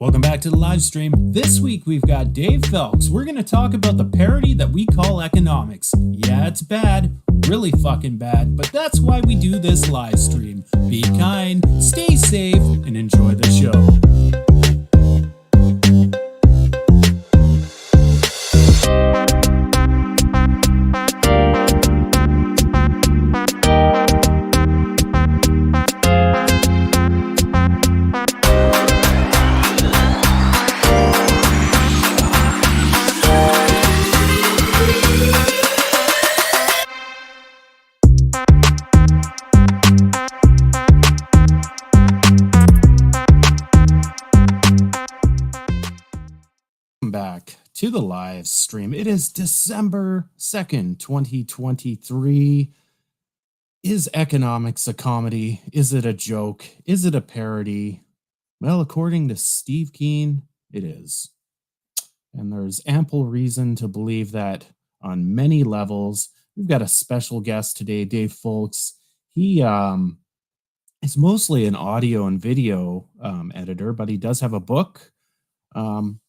Welcome back to the live stream. This week we've got Dave Foulkes. We're going to talk about the parody that we call economics. Yeah, it's bad, really fucking bad, but that's why we do this live stream. Be kind, stay safe, and enjoy the show. Back to the live stream. It is December 2nd, 2023. Is economics a comedy? Is it a joke? Is it a parody? Well, according to Steve Kean, it is. And there's ample reason to believe that on many levels. We've got a special guest today, Dave Foulkes. He is mostly an audio and video editor, but he does have a book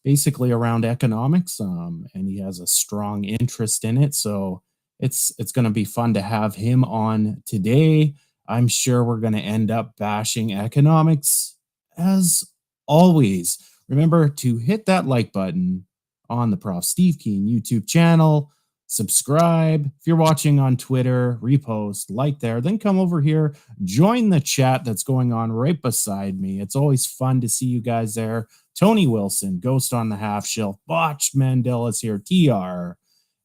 basically around economics, and he has a strong interest in it. So it's going to be fun to have him on today. I'm sure we're going to end up bashing economics as always. Remember to hit that like button on the Prof. Steve Kean YouTube channel. Subscribe. If you're watching on Twitter, repost, like there, then come over here, join the chat that's going on right beside me. It's always fun to see you guys there. Tony Wilson, Ghost on the Half Shelf, Botched Mandela's here, TR,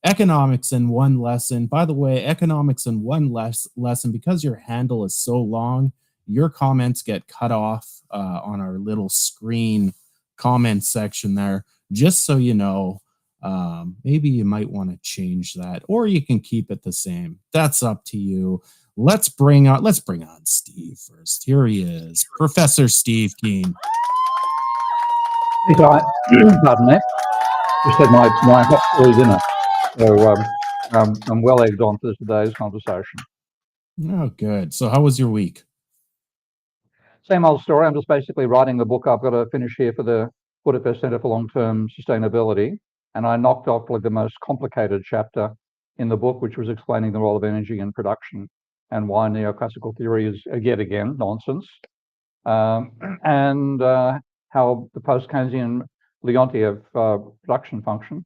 Economics in One Lesson. By the way, Economics in One Lesson, because your handle is so long, your comments get cut off on our little screen comment section there. Just so you know, maybe you might want to change that, or you can keep it the same. That's up to you. Let's bring on Steve first. Here he is, Professor Steve Kean. Pardon me. Just had my hot early dinner, so I'm well egged on for today's conversation. Oh, good. So, how was your week? Same old story. I'm just basically writing the book I've got to finish here for the Budapest Center for Long-Term Sustainability, and I knocked off like the most complicated chapter in the book, which was explaining the role of energy in production and why neoclassical theory is yet again nonsense, and how the post-Keynesian Leontief production function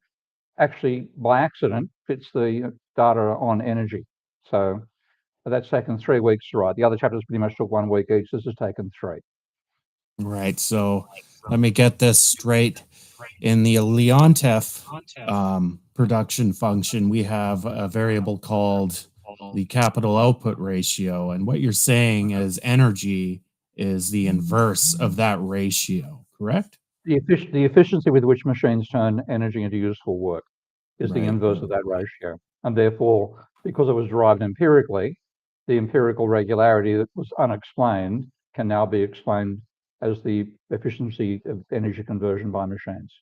actually, by accident, fits the data on energy. So that's taken 3 weeks to write. The other chapters pretty much took 1 week each. This has taken 3. Right. So let me get this straight. In the Leontief production function, we have a variable called the capital output ratio. And what you're saying is energy is the inverse of that ratio, correct? The efficiency with which machines turn energy into useful work is the inverse of that ratio. And therefore, because it was derived empirically, the empirical regularity that was unexplained can now be explained as the efficiency of energy conversion by machines.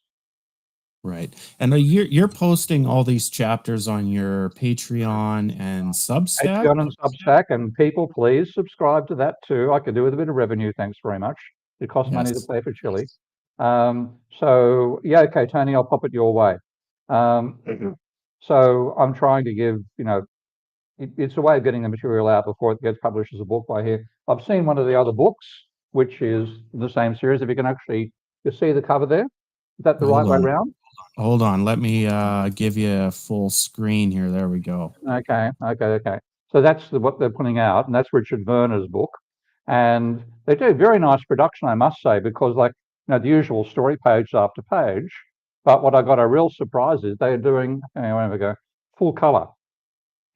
Right. And you're posting all these chapters on your Patreon and Substack? Patreon and Substack, and people, please subscribe to that too. I could do with a bit of revenue, thanks very much. It costs money to pay for chili. So, yeah, okay, Tony, I'll pop it your way. So I'm trying to give, it's a way of getting the material out before it gets published as a book by here. I've seen one of the other books, which is the same series. If you can actually, you see the cover there? Is that the right way around? Hold on, let me give you a full screen here. There we go. Okay. So that's what they're putting out, and that's Richard Werner's book. And they do very nice production, I must say, because the usual story page after page. But what I got a real surprise is they're doing, full color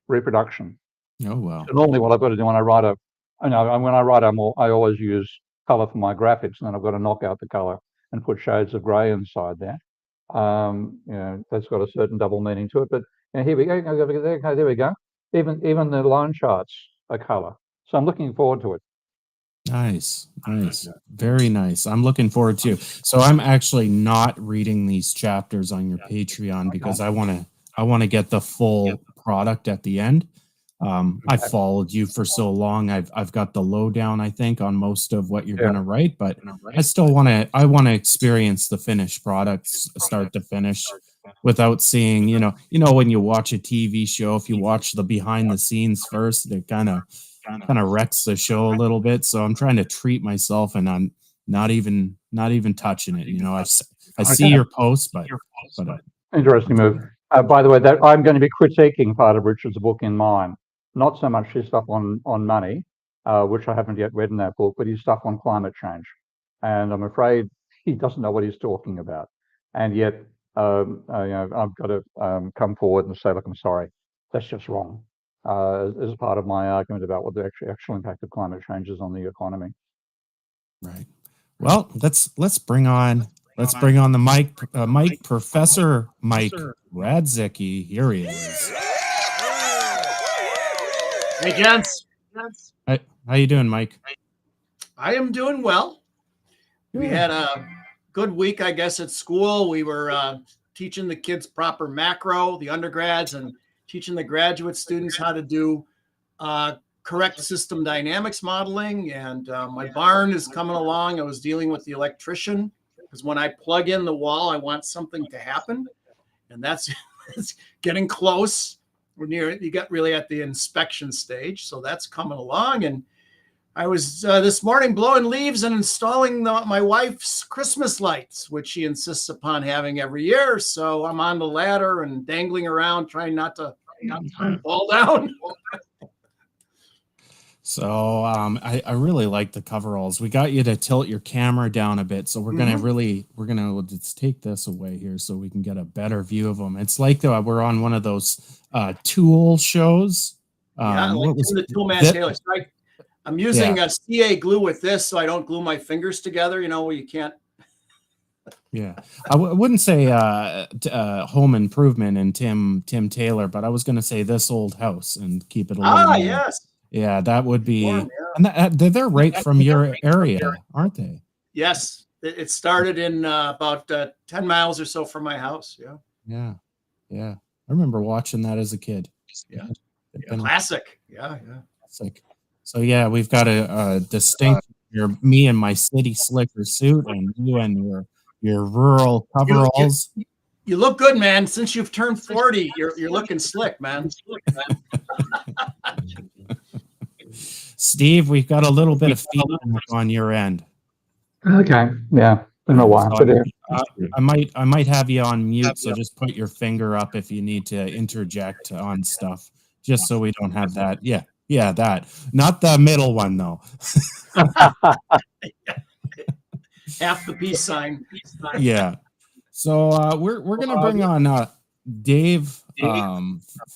reproduction. Oh, wow. So normally what I've got to do when I write I always use color for my graphics, and then I've got to knock out the color and put shades of gray inside there. That's got a certain double meaning to it. But here we go. There we go. Even the line charts are color. So I'm looking forward to it. Nice. Very nice. I'm looking forward to. So I'm actually not reading these chapters on your Patreon because I want to get the full product at the end. I've followed you for so long. I've got the lowdown, I think, on most of what you're Yeah. going to write, but I still want to experience the finished products start to finish without seeing, when you watch a TV show, if you watch the behind the scenes first, it kind of wrecks the show a little bit. So I'm trying to treat myself, and I'm not even touching it. I see your posts, but Interesting move. By the way, that I'm going to be critiquing part of Richard's book in mine. Not so much his stuff on money, which I haven't yet read in that book, but his stuff on climate change. And I'm afraid he doesn't know what he's talking about. And yet, I've got to come forward and say, look, I'm sorry, that's just wrong. As part of my argument about what the actual impact of climate change is on the economy. Right. Well, let's bring on the Mike, Professor Mike Radzicki. Here he is. Hey, gents. How you doing, Mike? I am doing well. We had a good week, I guess, at school. We were teaching the kids proper macro, the undergrads, and teaching the graduate students how to do correct system dynamics modeling. And my barn is coming along. I was dealing with the electrician because when I plug in the wall, I want something to happen. And that's it's getting close. You got really at the inspection stage. So that's coming along. And I was this morning blowing leaves and installing my wife's Christmas lights, which she insists upon having every year. So I'm on the ladder and dangling around, trying not to fall down. So I really like the coveralls. We got you to tilt your camera down a bit, so we're gonna let's take this away here so we can get a better view of them. It's like we're on one of those tool shows. Yeah, like the tool mask. I'm using a CA glue with this, so I don't glue my fingers together. Where you can't. Yeah, I wouldn't say Home Improvement and Tim Taylor, but I was going to say This Old House and keep it a little. Yes. Yeah, that would be. And they're right from your area, aren't they? Yes, it started in about 10 miles or so from my house. Yeah. I remember watching that as a kid. Yeah. Classic. Yeah. Classic. So yeah, we've got a distinct. Me and my city slicker suit, and you and your rural coveralls. You look good, man. Since you've turned 40, you're looking slick, man. Steve, we've got a little bit of feedback on your end. Okay. Yeah. Don't know why. I might have you on mute, so just put your finger up if you need to interject on stuff, just so we don't have that. Yeah, that. Not the middle one though. Half the peace sign. Yeah. So we're gonna bring on Dave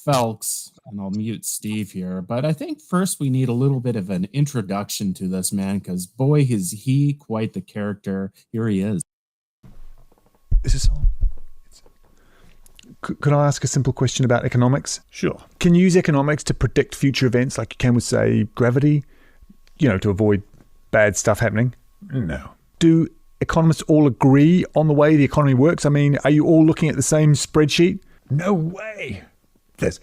Foulkes, and I'll mute Steve here. But I think first we need a little bit of an introduction to this man, because boy, is he quite the character. Here he is. Is this on? Could I ask a simple question about economics? Sure. Can you use economics to predict future events like you can with, say, gravity? To avoid bad stuff happening? No. Do economists all agree on the way the economy works? I mean, are you all looking at the same spreadsheet? No way. There's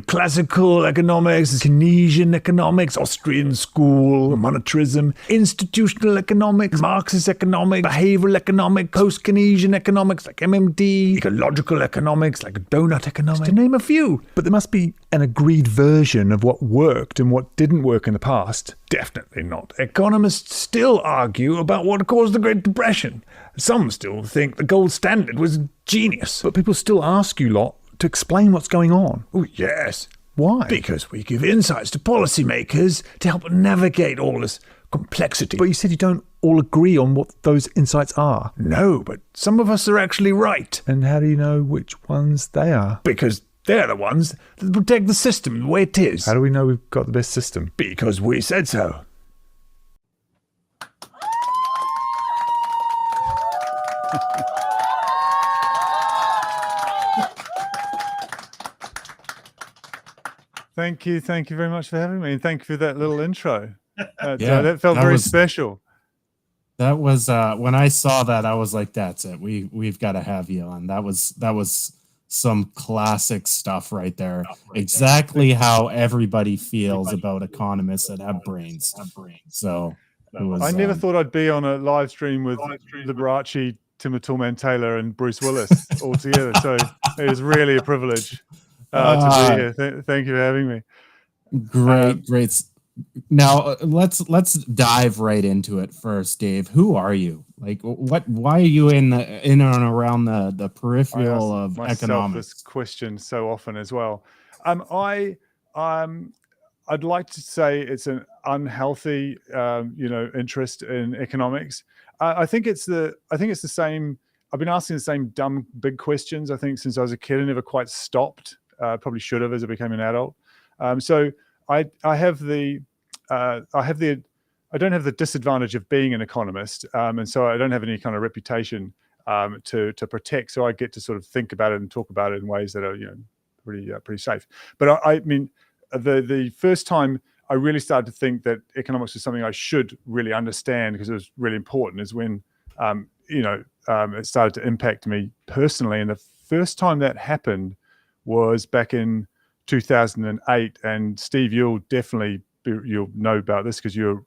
classical economics, Keynesian economics, Austrian school, monetarism, institutional economics, Marxist economics, behavioral economics, post-Keynesian economics like MMD, ecological economics like donut economics, to name a few. But there must be an agreed version of what worked and what didn't work in the past. Definitely not. Economists still argue about what caused the Great Depression. Some still think the gold standard was genius. But people still ask you lot to explain what's going on. Oh, yes. Why? Because we give insights to policymakers to help navigate all this complexity. But you said you don't all agree on what those insights are. No, but some of us are actually right. And how do you know which ones they are? Because they're the ones that protect the system the way it is. How do we know we've got the best system? Because we said so. Thank you very much for having me, and thank you for that little intro. That felt very special. That was when I saw that, I was like, "That's it. We've got to have you on." That was some classic stuff right there. Exactly how everybody feels about economists that have brains. So it was, I never thought I'd be on a live stream with Liberace, Timothy Taylor, and Bruce Willis all together. So it is really a privilege to be here. Thank you for having me. Great. Now let's dive right into it first, Dave. Who are you? Like, why are you in and around the peripheral of economics? This question so often as well. I'd like to say it's an unhealthy, interest in economics. I think it's the same. I've been asking the same dumb big questions, I think, since I was a kid, and never quite stopped. Probably should have as I became an adult. So I don't have the disadvantage of being an economist, and so I don't have any kind of reputation to protect. So I get to sort of think about it and talk about it in ways that are pretty safe. But I mean, the first time I really started to think that economics was something I should really understand because it was really important is when it started to impact me personally. And the first time that happened was back in 2008. And Steve, you'll know about this because you're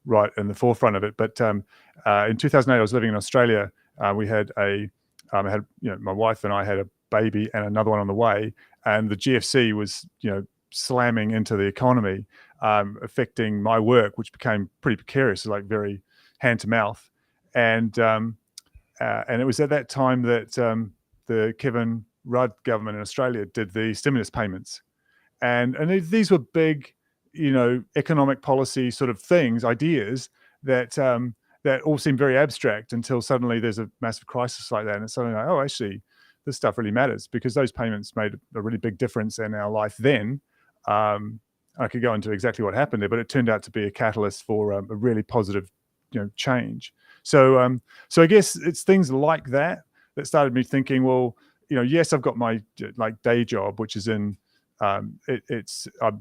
right in the forefront of it. But in 2008, I was living in Australia. We had my wife and I had a baby and another one on the way, and the GFC was slamming into the economy, affecting my work, which became pretty precarious, like very hand to mouth. And it was at that time that the Kevin Rudd government in Australia did the stimulus payments, and these were big, economic policy sort of things, ideas that all seem very abstract until suddenly there's a massive crisis like that, and it's suddenly like, oh, actually, this stuff really matters because those payments made a really big difference in our life then. I could go into exactly what happened there, but it turned out to be a catalyst for a really positive, change. So I guess it's things like that started me thinking, well, yes, I've got my day job, which is in, I'm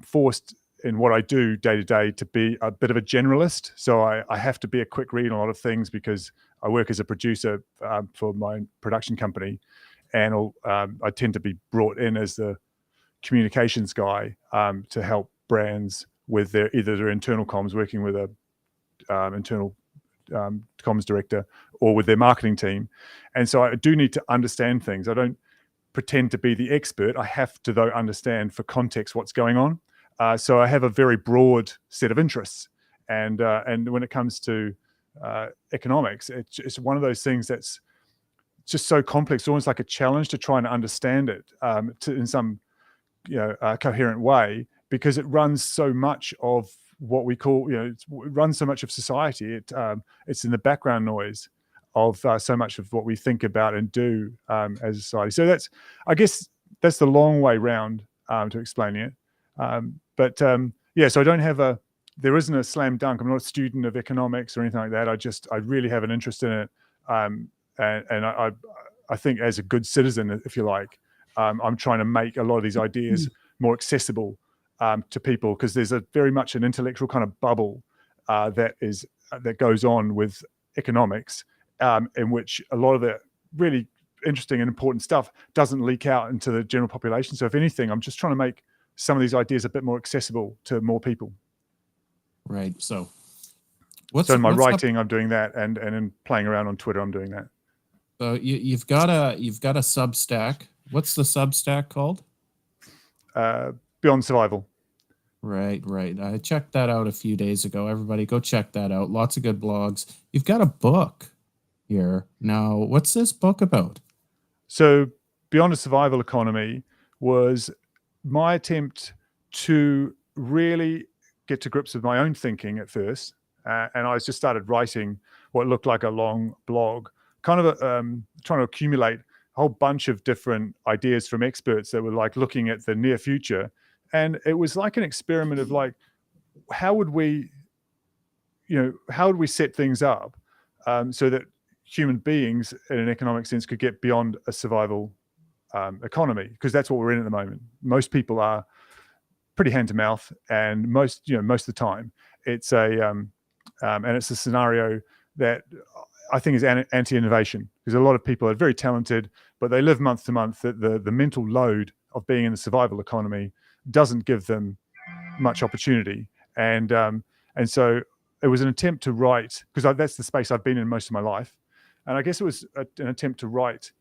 forced in what I do day to day to be a bit of a generalist. So I have to be a quick read on a lot of things because I work as a producer for my production company. And I tend to be brought in as the communications guy to help brands with either their internal comms, working with a internal comms director, or with their marketing team. And so I do need to understand things. I don't pretend to be the expert. I have to, though, understand for context what's going on. So I have a very broad set of interests. And when it comes to economics, it's one of those things that's just so complex, almost like a challenge to try and understand it in some coherent way, because it runs so much of what we call, it runs so much of society. It's in the background noise of so much of what we think about and do as a society. So I guess that's the long way round to explaining it. So I don't have there isn't a slam dunk. I'm not a student of economics or anything like that. I really have an interest in it. And I think as a good citizen, if you like, I'm trying to make a lot of these ideas more accessible to people, because there's very much an intellectual kind of bubble that goes on with economics, in which a lot of the really interesting and important stuff doesn't leak out into the general population. So if anything, I'm just trying to make some of these ideas a bit more accessible to more people. Right. So in my writing, I'm doing that, and in playing around on Twitter, I'm doing that. So you've got a Substack. What's the Substack called? Beyond Survival. Right. I checked that out a few days ago. Everybody go check that out. Lots of good blogs. You've got a book here. Now, what's this book about? So Beyond a Survival Economy was my attempt to really get to grips with my own thinking at first. And I just started writing what looked like a long blog, kind of trying to accumulate a whole bunch of different ideas from experts that were like looking at the near future. And it was like an experiment of like, how would we set things up so that human beings in an economic sense could get beyond a survival economy? Because that's what we're in at the moment. Most people are pretty hand to mouth, and most of the time it's and it's a scenario that I think is anti-innovation, because a lot of people are very talented, but they live month to month. That the mental load of being in the survival economy doesn't give them much opportunity, and so it was an attempt to write, because that's the space I've been in most of my life, and I guess it was an attempt to write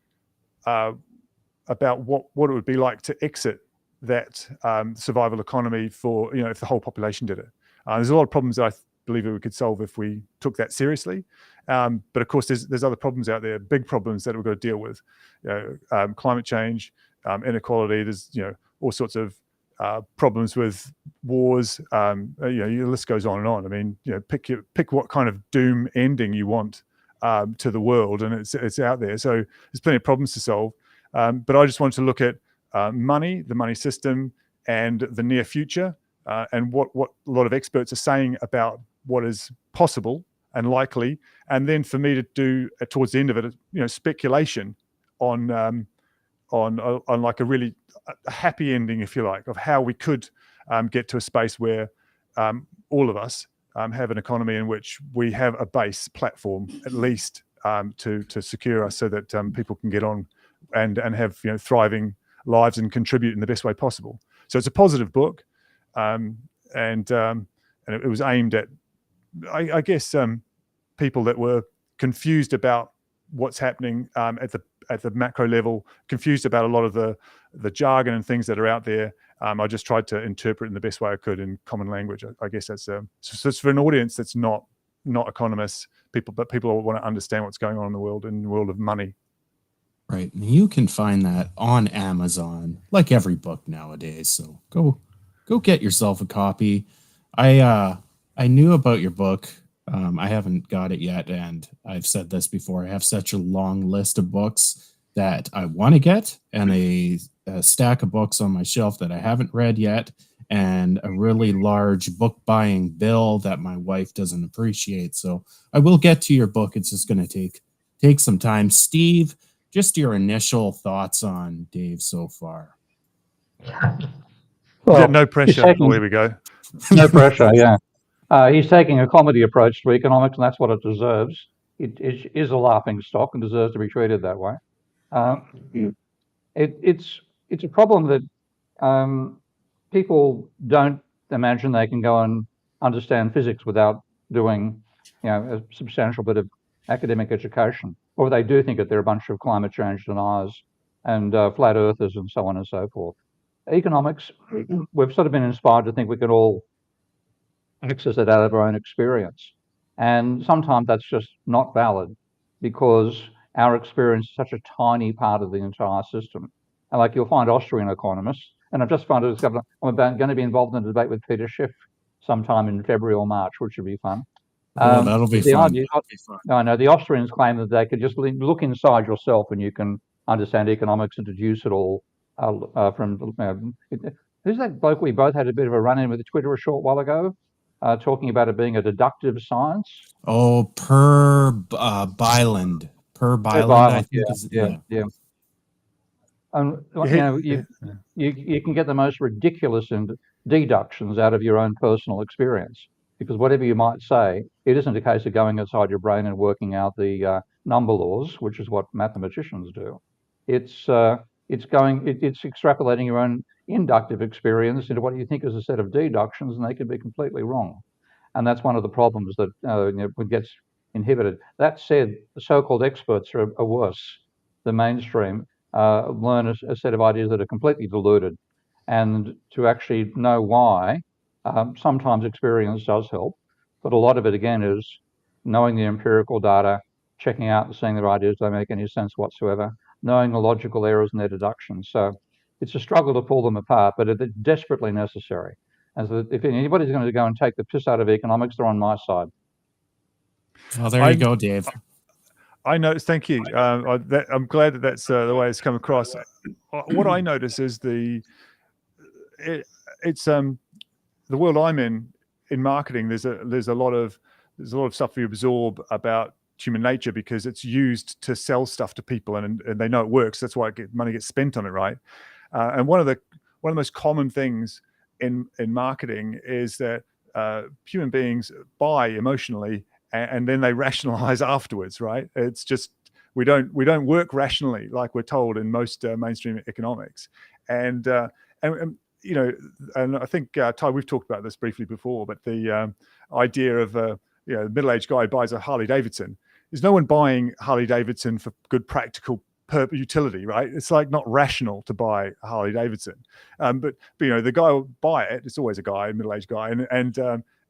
about what it would be like to exit that survival economy for, if the whole population did it. There's a lot of problems that I believe that we could solve if we took that seriously, but of course there's other problems out there, big problems that we've got to deal with, climate change, inequality. There's all sorts of problems with wars. Your list goes on and on. I mean, pick what kind of doom ending you want to the world, and it's out there. So there's plenty of problems to solve. But I just wanted to look at money, the money system, and the near future, and what a lot of experts are saying about what is possible and likely, and then for me to do towards the end of it, speculation on like a really happy ending, if you like, of how we could get to a space where all of us have an economy in which we have a base platform, at least, to secure us, so that people can get on and have thriving lives and contribute in the best way possible. So it's a positive book, and it was aimed at, I guess, people that were confused about what's happening at the macro level, confused about a lot of the jargon and things that are out there. I just tried to interpret in the best way I could in common language. I guess that's so it's for an audience that's not economists, but people who want to understand what's going on in the world of money. Right. You can find that on Amazon, like every book nowadays. So go get yourself a copy. I knew about your book. I haven't got it yet, and I've said this before. I have such a long list of books that I want to get, and a stack of books on my shelf that I haven't read yet, and a really large book buying bill that my wife doesn't appreciate. So I will get to your book. It's just going to take some time. Steve, just your initial thoughts on Dave so far. Well, no pressure. There we go. No pressure. Yeah. He's taking a comedy approach to economics, and that's what it deserves. It is a laughing stock and deserves to be treated that way. It's a problem that people don't imagine they can go and understand physics without doing, a substantial bit of academic education, or they do think that they're a bunch of climate change deniers and flat earthers and so on and so forth. Economics, we've sort of been inspired to think we can all access it out of our own experience. And sometimes that's just not valid, because our experience is such a tiny part of the entire system. And like, you'll find Austrian economists, and I've just found out I'm going to be involved in a debate with Peter Schiff sometime in February or March, which should be fun. That'll be fun. I know the Austrians claim that they could just look inside yourself and you can understand economics and deduce it all from. Who's that bloke we both had a bit of a run-in with Twitter a short while ago, talking about it being a deductive science? Oh, Per Byland, I think. Yeah. And you can get the most ridiculous deductions out of your own personal experience, because whatever you might say, it isn't a case of going inside your brain and working out the number laws, which is what mathematicians do. It's extrapolating your own inductive experience into what you think is a set of deductions, and they could be completely wrong. And that's one of the problems that gets inhibited. That said, the so-called experts are worse. The mainstream learn a set of ideas that are completely deluded, and to actually know why, sometimes experience does help, but a lot of it, again, is knowing the empirical data, checking out and seeing their ideas don't make any sense whatsoever, knowing the logical errors in their deductions. So it's a struggle to pull them apart, but it's desperately necessary. And so if anybody's going to go and take the piss out of economics, they're on my side. Well, there you go, Dave. I noticed. Thank you. I'm glad that's the way it's come across. What I notice is it's the world I'm in marketing. There's a lot of stuff we absorb about human nature because it's used to sell stuff to people, and they know it works. That's why money gets spent on it, right? And one of the most common things in marketing is that human beings buy emotionally, and then they rationalize afterwards, right? It's just we don't work rationally like we're told in most mainstream economics, and you know, and I think Ty, we've talked about this briefly before, but the idea of the middle-aged guy buys a Harley Davidson. There's no one buying Harley Davidson for good practical utility, right? It's like not rational to buy a Harley Davidson, but you know, the guy will buy it. It's always a guy, a middle-aged guy,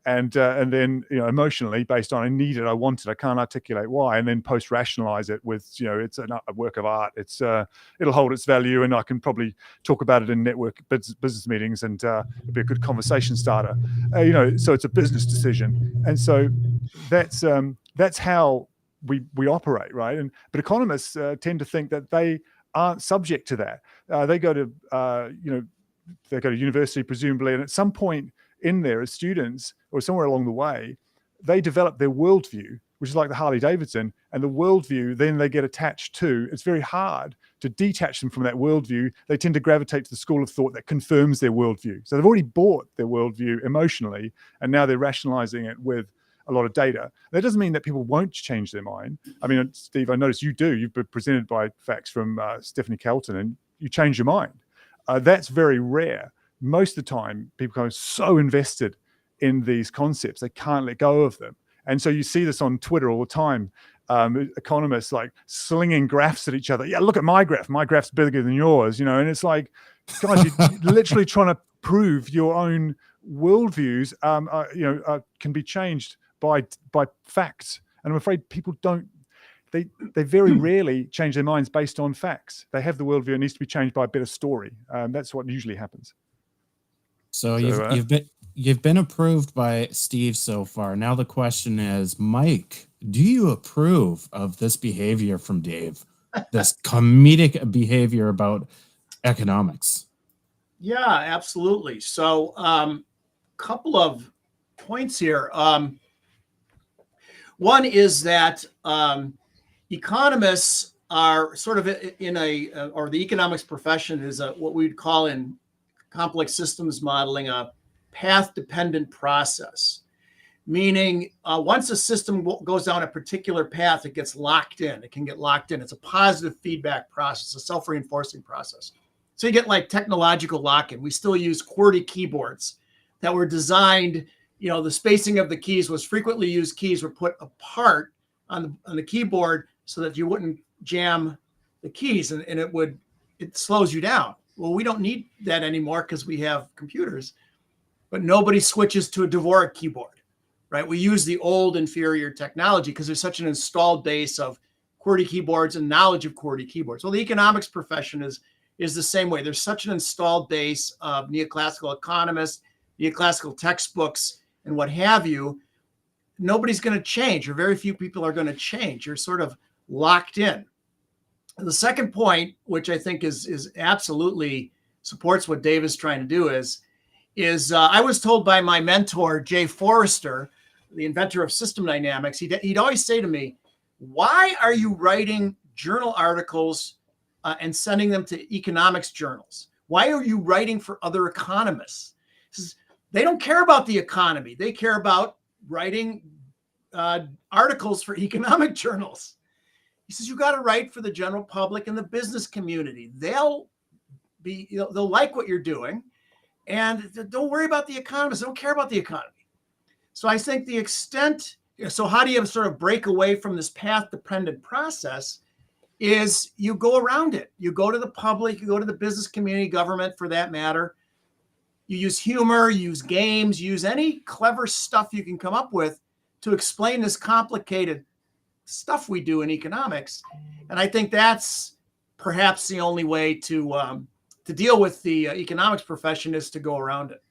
and then, you know, emotionally based on I need it, I want it, I can't articulate why, and then post-rationalize it with, you know, it's a work of art, it's it'll hold its value, and I can probably talk about it in network business meetings, and it'll be a good conversation starter, you know. So it's a business decision, and so that's how we operate, right? But economists tend to think that they aren't subject to that. They go to they go to university presumably, and at some point in there as students or somewhere along the way, they develop their worldview, which is like the Harley Davidson, and the worldview then they get attached to. It's very hard to detach them from that worldview. They tend to gravitate to the school of thought that confirms their worldview. So they've already bought their worldview emotionally, and now they're rationalizing it with a lot of data. That doesn't mean that people won't change their mind. I mean, Steve, I noticed you do. You've been presented by facts from Stephanie Kelton, and you change your mind. That's very rare. Most of the time, people are so invested in these concepts, they can't let go of them. And so you see this on Twitter all the time. Economists like slinging graphs at each other. Yeah, look at my graph. My graph's bigger than yours, you know. And it's like, guys, you're literally trying to prove your own worldviews, can be changed by facts. And I'm afraid people don't. They very rarely change their minds based on facts. They have the worldview. It needs to be changed by a better story. That's what usually happens. So you've been approved by Steve so far. Now the question is, Mike, do you approve of this behavior from Dave? This comedic behavior about economics? Yeah, absolutely. So couple of points here. One is that economists are sort of in or the economics profession is what we'd call in complex systems modeling a path-dependent process, meaning once a system goes down a particular path, it gets locked in. It can get locked in. It's a positive feedback process, a self-reinforcing process. So you get like technological lock-in. We still use QWERTY keyboards that were designed, you know, the spacing of the keys was frequently used keys were put apart on the keyboard so that you wouldn't jam the keys, and it slows you down. Well, we don't need that anymore because we have computers, but nobody switches to a Dvorak keyboard, right? We use the old inferior technology because there's such an installed base of QWERTY keyboards and knowledge of QWERTY keyboards. Well, the economics profession is the same way. There's such an installed base of neoclassical economists, neoclassical textbooks, and what have you. Nobody's going to change, or very few people are going to change. You're sort of locked in. And the second point, which I think is absolutely supports what Dave is trying to do, is I was told by my mentor, Jay Forrester, the inventor of system dynamics, he'd always say to me, why are you writing journal articles and sending them to economics journals? Why are you writing for other economists? He says, they don't care about the economy. They care about writing articles for economic journals. He says, you got to write for the general public and the business community. They'll like what you're doing, and don't worry about the economists. They don't care about the economy. So I think the extent, so how do you sort of break away from this path-dependent process is you go around it. You go to the public, you go to the business community, government for that matter. You use humor, you use games, use any clever stuff you can come up with to explain this complicated stuff we do in economics. And I think that's perhaps the only way to deal with the economics profession is to go around it.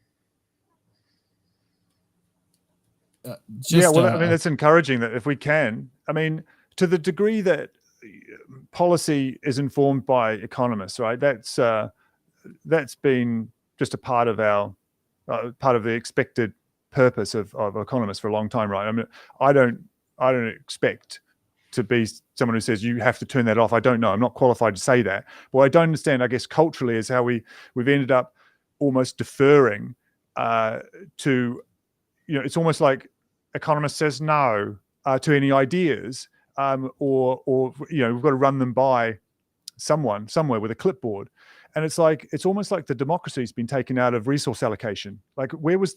I mean, it's encouraging that if we can, I mean, to the degree that policy is informed by economists, right? That's been just a part of our part of the expected purpose of economists for a long time, right? I mean, I don't expect to be someone who says you have to turn that off. I don't know. I'm not qualified to say that. What I don't understand, I guess, culturally is how we've ended up almost deferring to, you know, it's almost like economist says no, to any ideas, or we've got to run them by someone somewhere with a clipboard. And it's almost like the democracy's been taken out of resource allocation. Like, where was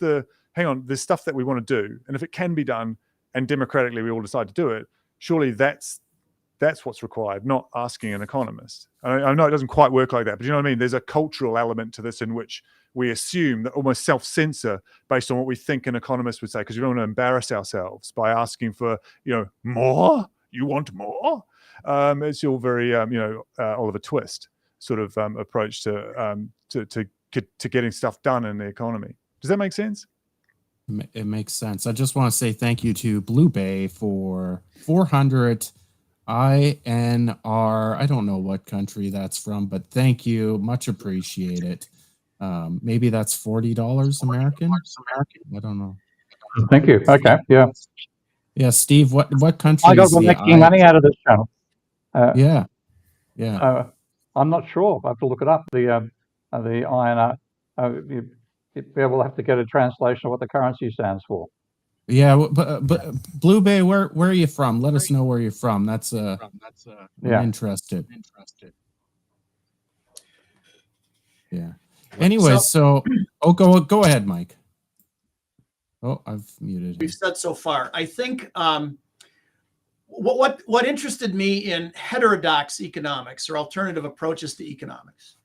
hang on, there's stuff that we want to do, and if it can be done and democratically we all decide to do it, surely that's what's required, not asking an economist. I know it doesn't quite work like that, but you know what I mean? There's a cultural element to this in which we assume that almost self-censor based on what we think an economist would say, because we don't want to embarrass ourselves by asking for, more? You want more? It's all very, Oliver Twist sort of approach to getting stuff done in the economy. Does that make sense? It makes sense. I just want to say thank you to Blue Bay for 400 INR. I don't know what country that's from, but thank you. Much appreciated. Maybe that's $40 American. I don't know. Thank you. Okay. Yeah. Yeah, Steve, what country I got is the making money out of this channel. Yeah. I'm not sure. I have to look it up. The INR. We'll have to get a translation of what the currency stands for. Yeah, but Blue Bay, where are you from? Let us know where you're from. I'm interested. Yeah. Anyway, so go ahead, Mike. Oh, I've muted him. We've said so far. I think what interested me in heterodox economics, or alternative approaches to economics,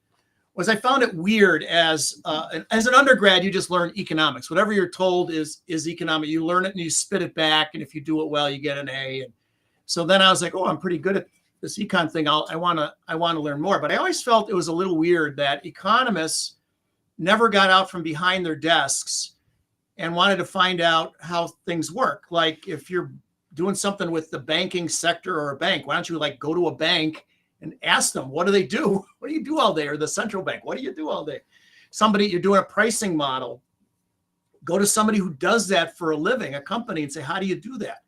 was I found it weird as an undergrad, you just learn economics. Whatever you're told is economic. You learn it and you spit it back, and if you do it well, you get an A. And so then I was like, oh, I'm pretty good at this econ thing. I want to learn more. But I always felt it was a little weird that economists never got out from behind their desks and wanted to find out how things work. Like, if you're doing something with the banking sector or a bank, why don't you go to a bank and ask them, what do they do? What do you do all day? Or the central bank, what do you do all day? You're doing a pricing model. Go to somebody who does that for a living, a company, and say, how do you do that?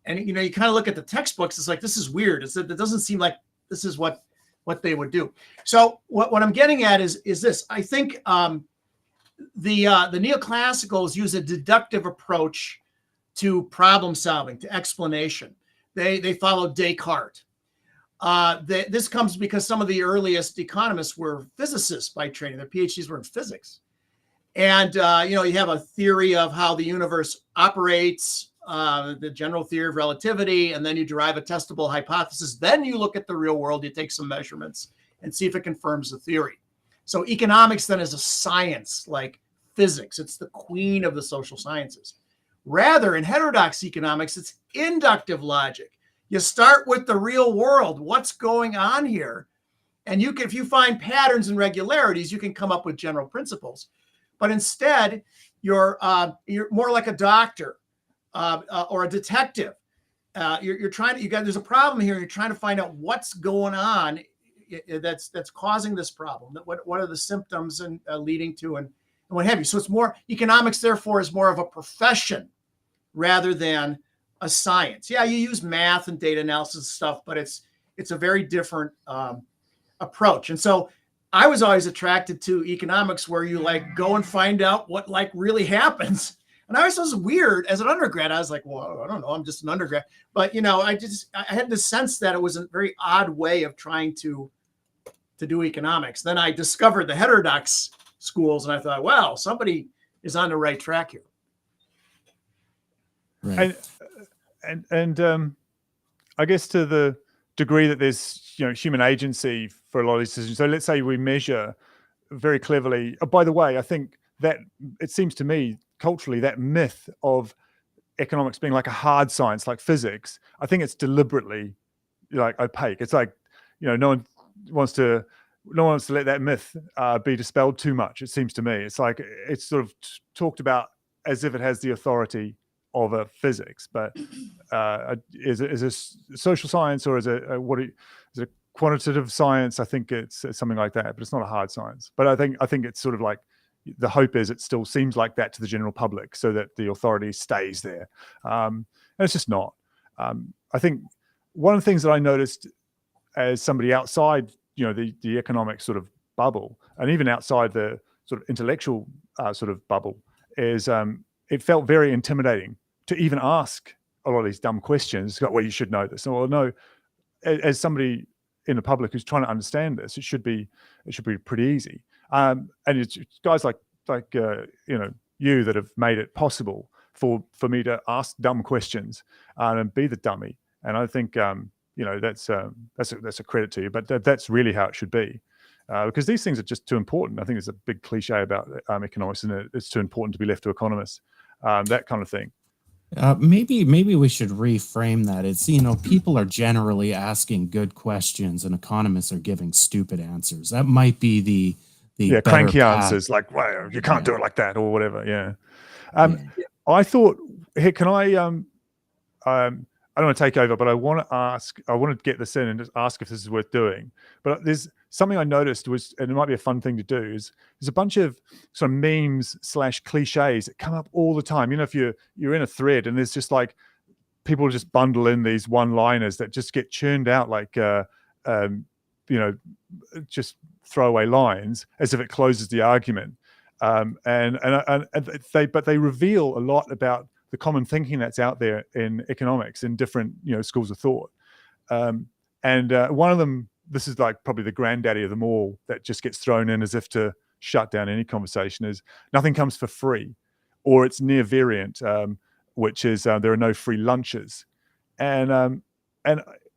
And, you kind of look at the textbooks. It's like, this is weird. It doesn't seem like this is what they would do. So what I'm getting at is this. I think the neoclassicals use a deductive approach to problem solving, to explanation. They follow Descartes. This comes because some of the earliest economists were physicists by training. Their PhDs were in physics. And, you have a theory of how the universe operates, the general theory of relativity, and then you derive a testable hypothesis. Then you look at the real world, you take some measurements and see if it confirms the theory. So economics then is a science like physics. It's the queen of the social sciences. Rather, in heterodox economics, it's inductive logic. You start with the real world. What's going on here? And if you find patterns and regularities, you can come up with general principles. But instead, you're more like a doctor or a detective. There's a problem here. You're trying to find out what's going on that's causing this problem. What are the symptoms and leading to and what have you. So it's more, economics, therefore, is more of a profession rather than a science. Yeah, you use math and data analysis stuff, but it's a very different approach. And so I was always attracted to economics, where you go and find out what really happens. And I always thought it was weird as an undergrad. I was like, well, I don't know, I'm just an undergrad. But I had this sense that it was a very odd way of trying to do economics. Then I discovered the heterodox schools, and I thought, wow, somebody is on the right track here. Right. And I guess to the degree that there's human agency for a lot of these decisions. So let's say we measure very cleverly. Oh, by the way, I think that it seems to me culturally that myth of economics being like a hard science, like physics, I think it's deliberately opaque. It's no one wants to let that myth be dispelled too much. It seems to me it's it's sort of talked about as if it has the authority of a physics, but is a social science, or is it quantitative science? I think it's something like that, but it's not a hard science. But I think it's sort of the hope is it still seems like that to the general public, so that the authority stays there. And it's just not. I think one of the things that I noticed as somebody outside, the economic sort of bubble, and even outside the sort of intellectual sort of bubble, is it felt very intimidating to even ask a lot of these dumb questions. It's got, well, you should know this. Well, no, as somebody in the public who's trying to understand this, it should be pretty easy. And it's guys like you that have made it possible for me to ask dumb questions and be the dummy. And I think that's a credit to you. But that's really how it should be, because these things are just too important. I think there's a big cliche about economics, and it's too important to be left to economists. That kind of thing. Maybe we should reframe that. It's, people are generally asking good questions and economists are giving stupid answers. That might be the cranky path. answers like, well, you can't do it like that or whatever. Yeah. I thought, hey, can I don't want to take over, but I want to get this in and just ask if this is worth doing. But there's something I noticed and it might be a fun thing to do, is there's a bunch of sort of memes / cliches that come up all the time. If you're in a thread and there's just like people just bundle in these one-liners that just get churned out like just throwaway lines as if it closes the argument. But they reveal a lot about the common thinking that's out there in economics in different schools of thought. And one of them, this is like probably the granddaddy of them all, that just gets thrown in as if to shut down any conversation, is nothing comes for free, or it's near variant, which is there are no free lunches, and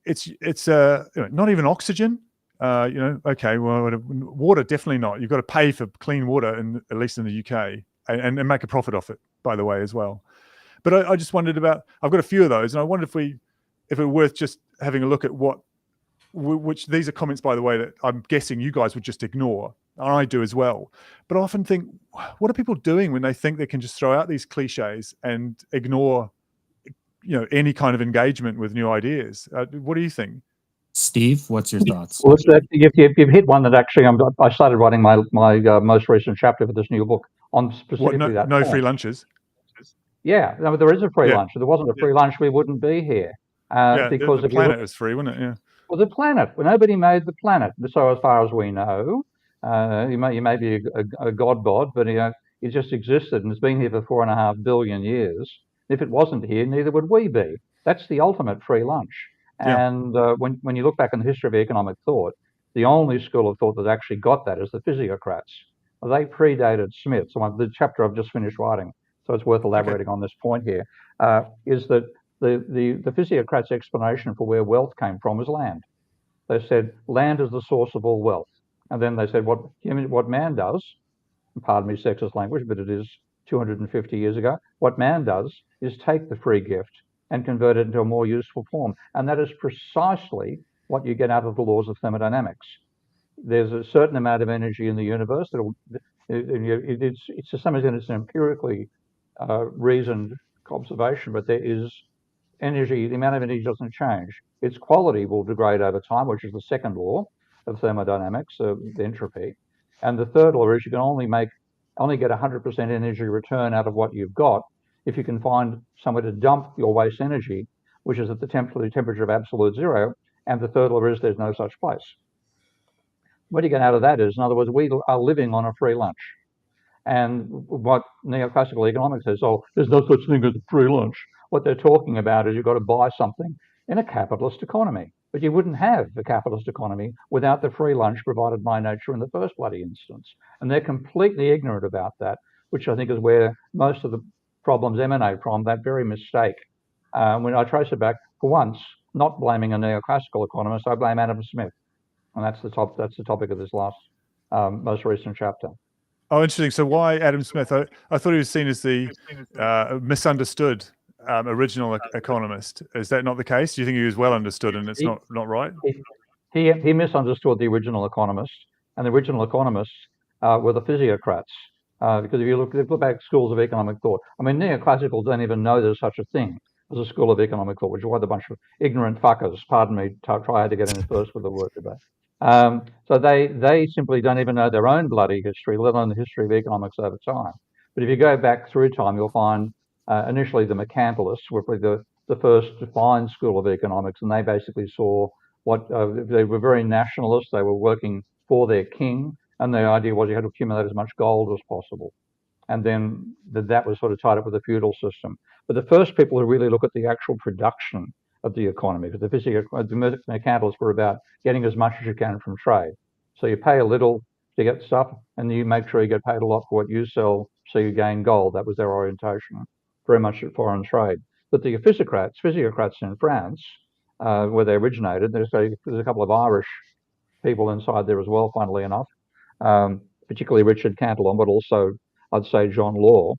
it's not even oxygen. Okay, well, water definitely not. You've got to pay for clean water, at least in the UK, and make a profit off it, by the way, as well. But I just wondered about, I've got a few of those, and I wondered if it were worth just having a look at which these are comments, by the way, that I'm guessing you guys would just ignore, and I do as well. But I often think, what are people doing when they think they can just throw out these cliches and ignore, any kind of engagement with new ideas? What do you think? Steve, what's your thoughts? Well, you've hit one that actually I started writing my most recent chapter for this new book on specifically that. No free lunches. Yeah, no, there is a free lunch. If there wasn't a free lunch, we wouldn't be here. Because the planet is free, wouldn't it? Yeah. Well, the planet. Well, nobody made the planet. So as far as we know, you may be a god bod, but it just existed and it's been here for 4.5 billion years. If it wasn't here, neither would we be. That's the ultimate free lunch. Yeah. And when you look back in the history of economic thought, the only school of thought that actually got that is the physiocrats. They predated Smith. So the chapter I've just finished writing, so it's worth elaborating on this point here, is that the physiocrats' explanation for where wealth came from was land. They said land is the source of all wealth. And then they said what man does, pardon me sexist language, but it is 250 years ago, what man does is take the free gift and convert it into a more useful form. And that is precisely what you get out of the laws of thermodynamics. There's a certain amount of energy in the universe it's to some extent it's an empirically reasoned observation, but there is energy, the amount of energy doesn't change. Its quality will degrade over time, which is the second law of thermodynamics, the entropy. And the third law is you can only get 100% energy return out of what you've got if you can find somewhere to dump your waste energy, which is at the temperature of absolute zero. And the third law is there's no such place. What you get out of that is, in other words, we are living on a free lunch. And what neoclassical economics says, there's no such thing as a free lunch. What they're talking about is you've got to buy something in a capitalist economy. But you wouldn't have a capitalist economy without the free lunch provided by nature in the first bloody instance. And they're completely ignorant about that, which I think is where most of the problems emanate from, that very mistake. When I trace it back, for once, not blaming a neoclassical economist, I blame Adam Smith. And that's the topic of this last most recent chapter. Oh, interesting. So why Adam Smith? I thought he was seen as the misunderstood original economist. Is that not the case? Do you think he was well understood and it's not right? He misunderstood the original economists, and the original economists were the physiocrats. Because if you look back at schools of economic thought, I mean, neoclassicals don't even know there's such a thing as a school of economic thought, which is why the bunch of ignorant fuckers, pardon me, tried to get in first with the word today. So they simply don't even know their own bloody history, let alone the history of economics over time. But if you go back through time, you'll find initially the mercantilists were probably the first defined school of economics, and they basically saw they were very nationalist. They were working for their king, and their idea was you had to accumulate as much gold as possible. and then that was sort of tied up with the feudal system. But the first people who really look at the actual production of the economy, because the mercantilists were about getting as much as you can from trade. So you pay a little to get stuff, and you make sure you get paid a lot for what you sell, so you gain gold. That was their orientation, very much at foreign trade. But the physiocrats in France, where they originated, there's a couple of Irish people inside there as well, funnily enough, particularly Richard Cantillon, but also I'd say John Law.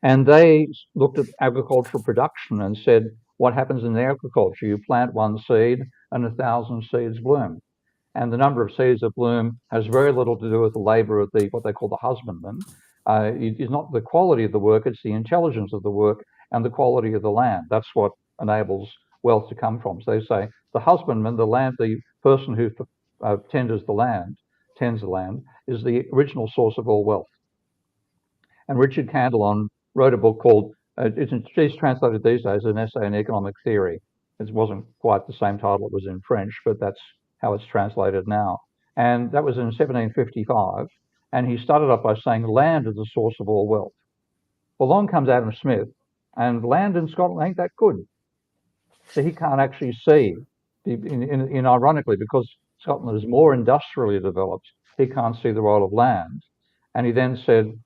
And they looked at agricultural production and said, what happens in the agriculture? You plant one seed and 1,000 seeds bloom. And the number of seeds that bloom has very little to do with the labor of what they call the husbandman. It's not the quality of the work, it's the intelligence of the work and the quality of the land. That's what enables wealth to come from. So they say the husbandman, the person who tends the land, is the original source of all wealth. And Richard Cantillon wrote a book called, it's translated these days, an essay in economic theory. It wasn't quite the same title it was in French, but that's how it's translated now. And that was in 1755. And he started off by saying land is the source of all wealth. Well, along comes Adam Smith, and land in Scotland ain't that good. So he can't actually see, ironically, because Scotland is more industrially developed, he can't see the role of land. And he then said,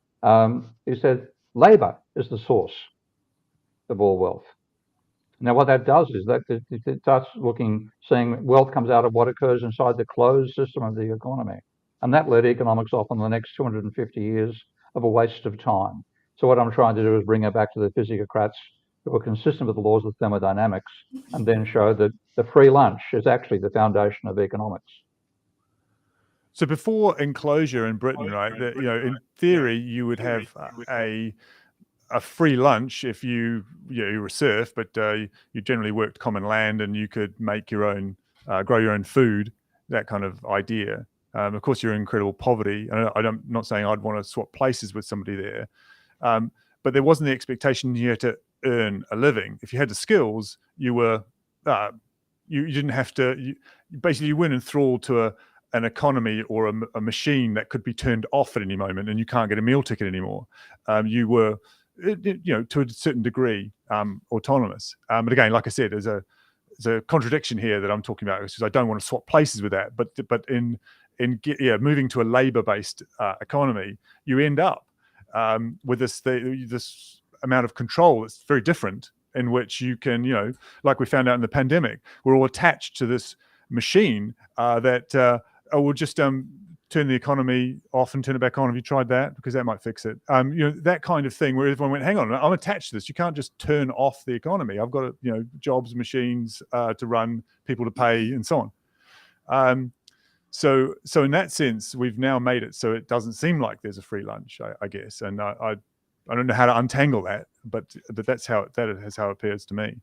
labour is the source of all wealth. Now, what that does is that it starts seeing wealth comes out of what occurs inside the closed system of the economy. And that led economics off on the next 250 years of a waste of time. So what I'm trying to do is bring it back to the physiocrats who are consistent with the laws of thermodynamics, and then show that the free lunch is actually the foundation of economics. So before enclosure in Britain, right, in theory, you would have a free lunch if you were a serf, but you generally worked common land and you could make your own, grow your own food, that kind of idea. Of course, you're in incredible poverty. I'm not saying I'd want to swap places with somebody there, but there wasn't the expectation you had to earn a living. If you had the skills, you were you didn't have to. You weren't enthralled to an economy or a machine that could be turned off at any moment, and you can't get a meal ticket anymore. You were, to a certain degree, autonomous. But again, like I said, there's a contradiction here that I'm talking about, because I don't want to swap places with that. But in moving to a labor-based economy, you end up with this amount of control that's very different, in which you can, like we found out in the pandemic, we're all attached to this machine that will just turn the economy off and turn it back on. Have you tried that? Because that might fix it. That kind of thing, where everyone went, hang on, I'm attached to this. You can't just turn off the economy. I've got jobs, machines to run, people to pay, and so on. So in that sense, we've now made it so it doesn't seem like there's a free lunch, I guess. And I don't know how to untangle that, but that's how it appears to me.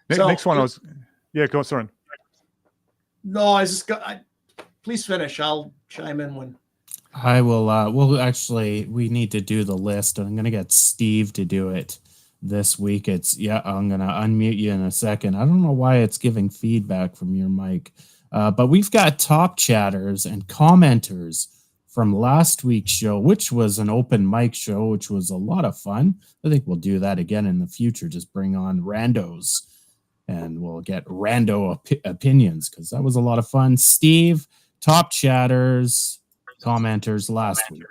Next one, go on, Soren. No, I was just please finish. I'll chime in when. I will. We need to do the list. I'm going to get Steve to do it this week. I'm going to unmute you in a second. I don't know why it's giving feedback from your mic, but we've got top chatters and commenters from last week's show, which was an open mic show, which was a lot of fun. I think we'll do that again in the future. Just bring on randos and we'll get rando opinions, because that was a lot of fun. Steve, top chatters, commenters last week.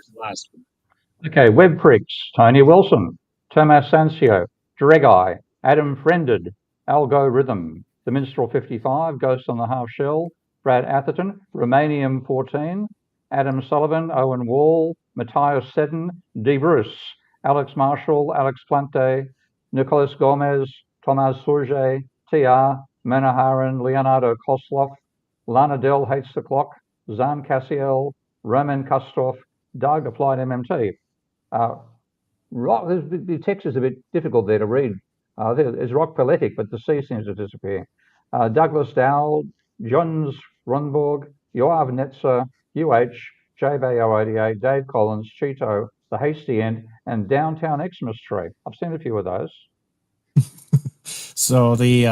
Okay, Web Freaks, Tony Wilson, Tomas Sancio, Dregai, Adam Friended, Algo Rhythm, The Minstrel 55, Ghost on the Half Shell, Brad Atherton, Romanium 14, Adam Sullivan, Owen Wall, Matthias Seddon, D. Bruce, Alex Marshall, Alex Plante, Nicholas Gomez, Tomas Surge, TR, Manaharan, Leonardo Koslov, Lana Dell Hates the Clock, Zan Cassiel, Roman Kustov, Doug Applied MMT. The text is a bit difficult there to read. It's rock poetic, but the C seems to disappear. Douglas Dowell, Johns Ronborg, Yoav Netzer, UH, JBO88, Dave Collins, Cheeto, The Hasty End, and Downtown Xmas Tree. I've seen a few of those. So the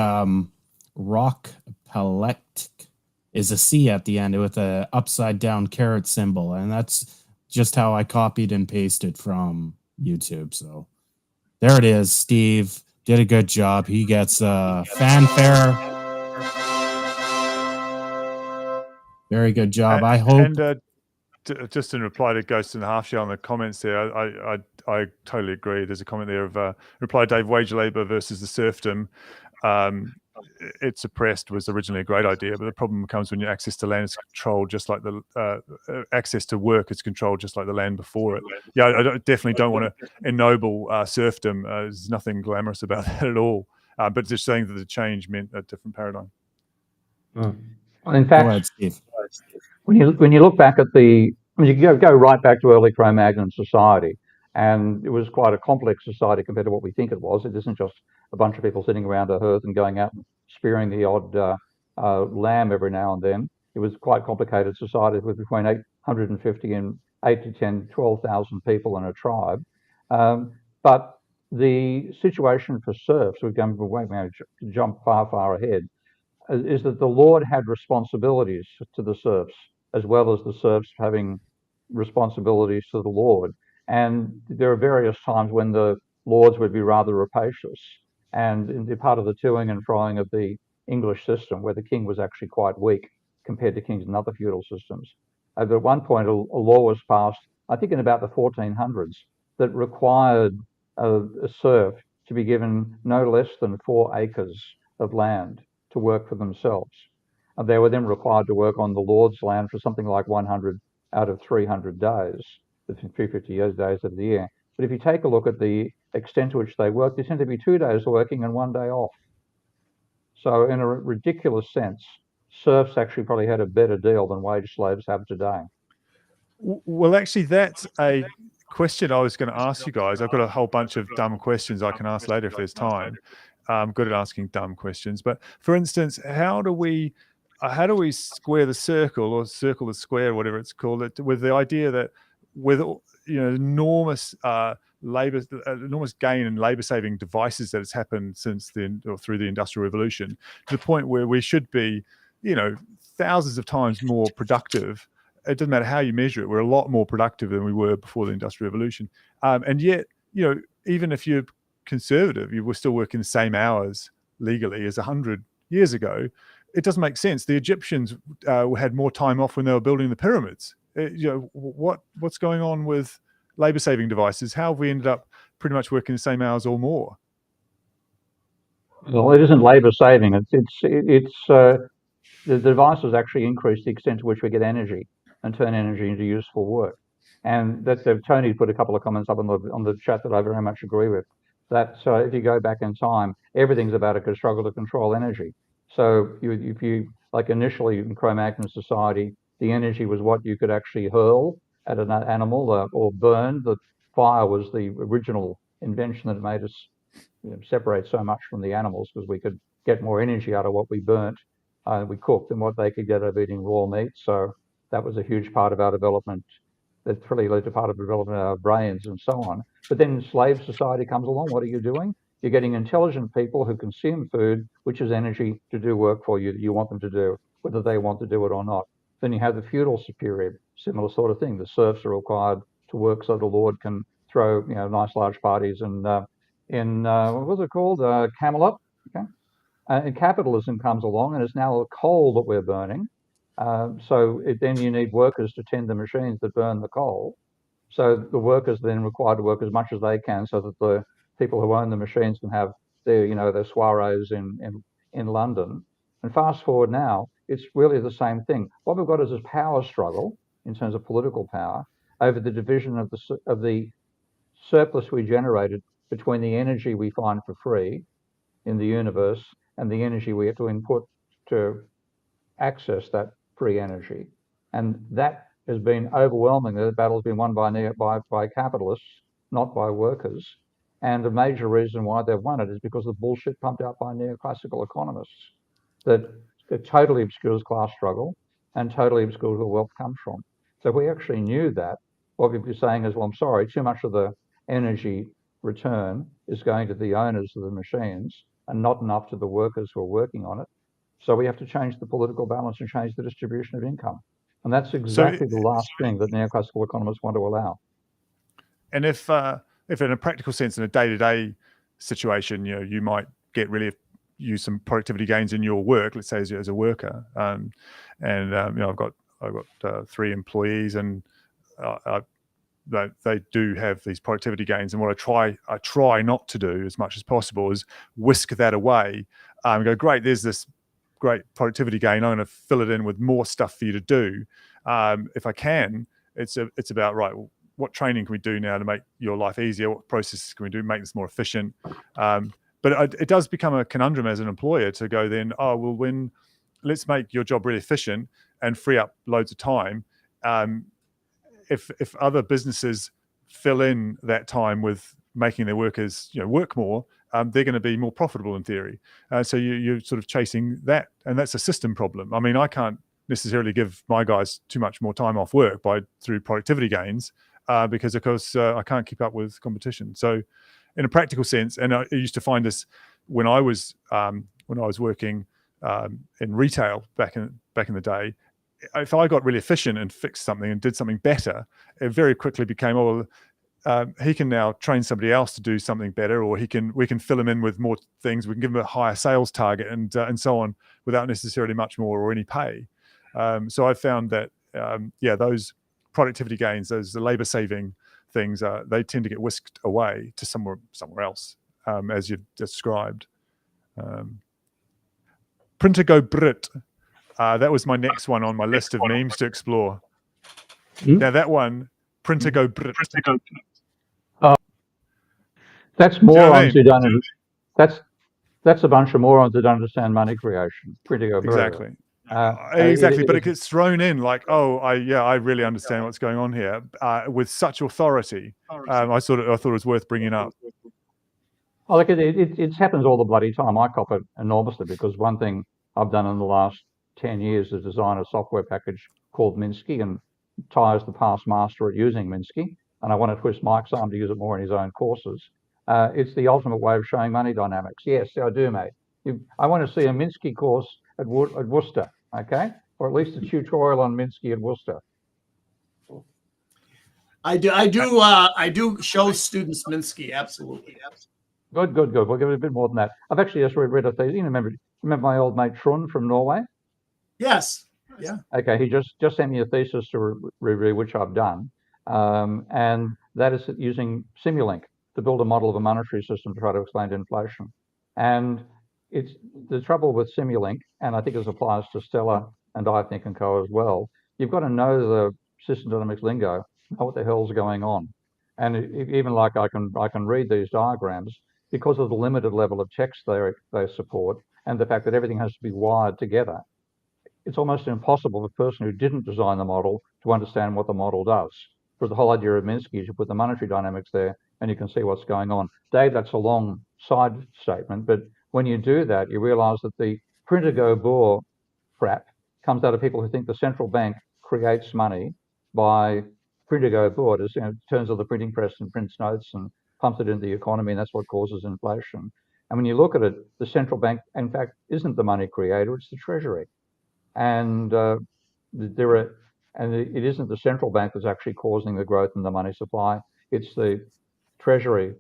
rock palectic is a C at the end with a upside down caret symbol, and that's just how I copied and pasted from YouTube. So there it is. Steve did a good job. He gets fanfare. Very good job. I hope. And just in reply to Ghost and the Half Shell on the comments there, I totally agree. There's a comment there of reply Dave, wage labor versus the serfdom. It's suppressed was originally a great idea, but the problem comes when your access to land is controlled just like the access to work is controlled just like the land before it. Yeah, I definitely don't want to ennoble serfdom. There's nothing glamorous about that at all. But just saying that the change meant a different paradigm. Well, in fact, Go ahead, Steve. when you look back at you go right back to early Cro-Magnon society, and it was quite a complex society compared to what we think it was. It isn't just a bunch of people sitting around a hearth and going out and spearing the odd lamb every now and then. It was quite complicated society with between 850 and 8 to 10, 12,000 people in a tribe. But the situation for serfs, we're going to jump far ahead, is that the Lord had responsibilities to the serfs, as well as the serfs having responsibilities to the Lord. And there are various times when the lords would be rather rapacious. And in the part of the toing and froing of the English system, where the king was actually quite weak compared to kings in other feudal systems. At one point, a law was passed, I think in about the 1400s, that required a serf to be given no less than 4 acres of land to work for themselves. And they were then required to work on the Lord's land for something like 100 out of 300 days, the 350 days of the year. But if you take a look at the extent to which they worked, they tend to be 2 days working and 1 day off. So in a ridiculous sense, serfs actually probably had a better deal than wage slaves have today. Well, actually, that's a question I was going to ask you guys. I've got a whole bunch of dumb questions I can ask later if there's time. I'm good at asking dumb questions. But for instance, how do we square the circle or circle the square, whatever it's called, with the idea that with enormous enormous gain in labor saving devices that has happened since then or through the Industrial Revolution, to the point where we should be, thousands of times more productive. It doesn't matter how you measure it. We're a lot more productive than we were before the Industrial Revolution. And yet, even if you're conservative, you were still working the same hours legally as 100 years ago. It doesn't make sense. The Egyptians had more time off when they were building the pyramids. What's going on with labor saving devices? How have we ended up pretty much working the same hours or more? Well, it isn't labor saving. The devices actually increase the extent to which we get energy and turn energy into useful work. And Tony put a couple of comments up on the chat that I very much agree with. That if you go back in time, everything's about a struggle to control energy. So if you like initially in Cro-Magnon society, the energy was what you could actually hurl at an animal or burn. The fire was the original invention that made us separate so much from the animals, because we could get more energy out of what we burnt. We cooked than what they could get out of eating raw meat. So that was a huge part of our development. That really led to part of the development of our brains and so on. But then slave society comes along. What are you doing? You're getting intelligent people who consume food, which is energy, to do work for you that you want them to do, whether they want to do it or not. Then you have the feudal period, similar sort of thing. The serfs are required to work so the lord can throw nice large parties in what was it called? Camelot. Okay. And capitalism comes along, and it's now the coal that we're burning. Then you need workers to tend the machines that burn the coal. So the workers then required to work as much as they can, so that the people who own the machines can have their soirees in London. And fast forward now, it's really the same thing. What we've got is a power struggle in terms of political power over the division of the surplus we generated between the energy we find for free in the universe and the energy we have to input to access that free energy. And that has been overwhelming. The battle's been won by capitalists, not by workers. And the major reason why they've won it is because of the bullshit pumped out by neoclassical economists that it totally obscures class struggle and totally obscures where wealth comes from. So if we actually knew that, what we'd be saying is, well, I'm sorry, too much of the energy return is going to the owners of the machines and not enough to the workers who are working on it. So we have to change the political balance and change the distribution of income. And that's exactly the last thing that neoclassical economists want to allow. And if in a practical sense, in a day-to-day situation, you might use some productivity gains in your work, let's say as a worker, I've got 3 employees, and they do have these productivity gains. And what I try not to do as much as possible is whisk that away. Go, great, there's this great productivity gain. I'm going to fill it in with more stuff for you to do. If I can, it's about, right, well, what training can we do now to make your life easier? What processes can we do to make this more efficient? But it does become a conundrum as an employer to go then, let's make your job really efficient and free up loads of time. If other businesses fill in that time with making their workers work more, they're going to be more profitable in theory. So you're sort of chasing that, and that's a system problem. I mean, I can't necessarily give my guys too much more time off work through productivity gains, because of course I can't keep up with competition. So in a practical sense, and I used to find this when I was working in retail back in the day, if I got really efficient and fixed something and did something better, it very quickly became, he can now train somebody else to do something better, or we can fill him in with more things. We can give him a higher sales target and so on, without necessarily much more or any pay. So I found that those productivity gains, the labor saving things, they tend to get whisked away to somewhere else, as you've described. Printer go Brit. That was my next one on my list of memes to explore. Now that one, Printer go Brit. That's morons who don't. That's a bunch of morons who don't understand money creation. Printer go Brit. Exactly. Exactly, but it gets thrown in like, I really understand what's going on here, with such authority. I thought it was worth bringing up. Oh, look, it happens all the bloody time. I cop it enormously, because one thing I've done in the last 10 years is design a software package called Minsky, and Ty's the past master at using Minsky, and I want to twist Mike's arm to use it more in his own courses. It's the ultimate way of showing money dynamics. Yes, I do, mate. I want to see a Minsky course at Worcester, okay? Or at least a tutorial on Minsky at Worcester. I do show students Minsky, absolutely. Good. We'll give it a bit more than that. I've actually just read a thesis. Remember my old mate Trond from Norway? Yes. Yeah. Okay, he just sent me a thesis to review, which I've done, and that is using Simulink to build a model of a monetary system to try to explain inflation. And it's the trouble with Simulink, and I think this applies to Stella and I think and co as well. You've got to know the system dynamics lingo, know what the hell's going on. And even like I can read these diagrams, because of the limited level of text they support, and the fact that everything has to be wired together. It's almost impossible for a person who didn't design the model to understand what the model does. Because the whole idea of Minsky is you put the monetary dynamics there and you can see what's going on. Dave, that's a long side statement, but when you do that, you realize that the printer go boor crap comes out of people who think the central bank creates money by printer go boor. It turns on the printing press and prints notes and pumps it into the economy, and that's what causes inflation. And when you look at it, the central bank, in fact, isn't the money creator, it's the treasury. And it isn't the central bank that's actually causing the growth in the money supply. It's the treasury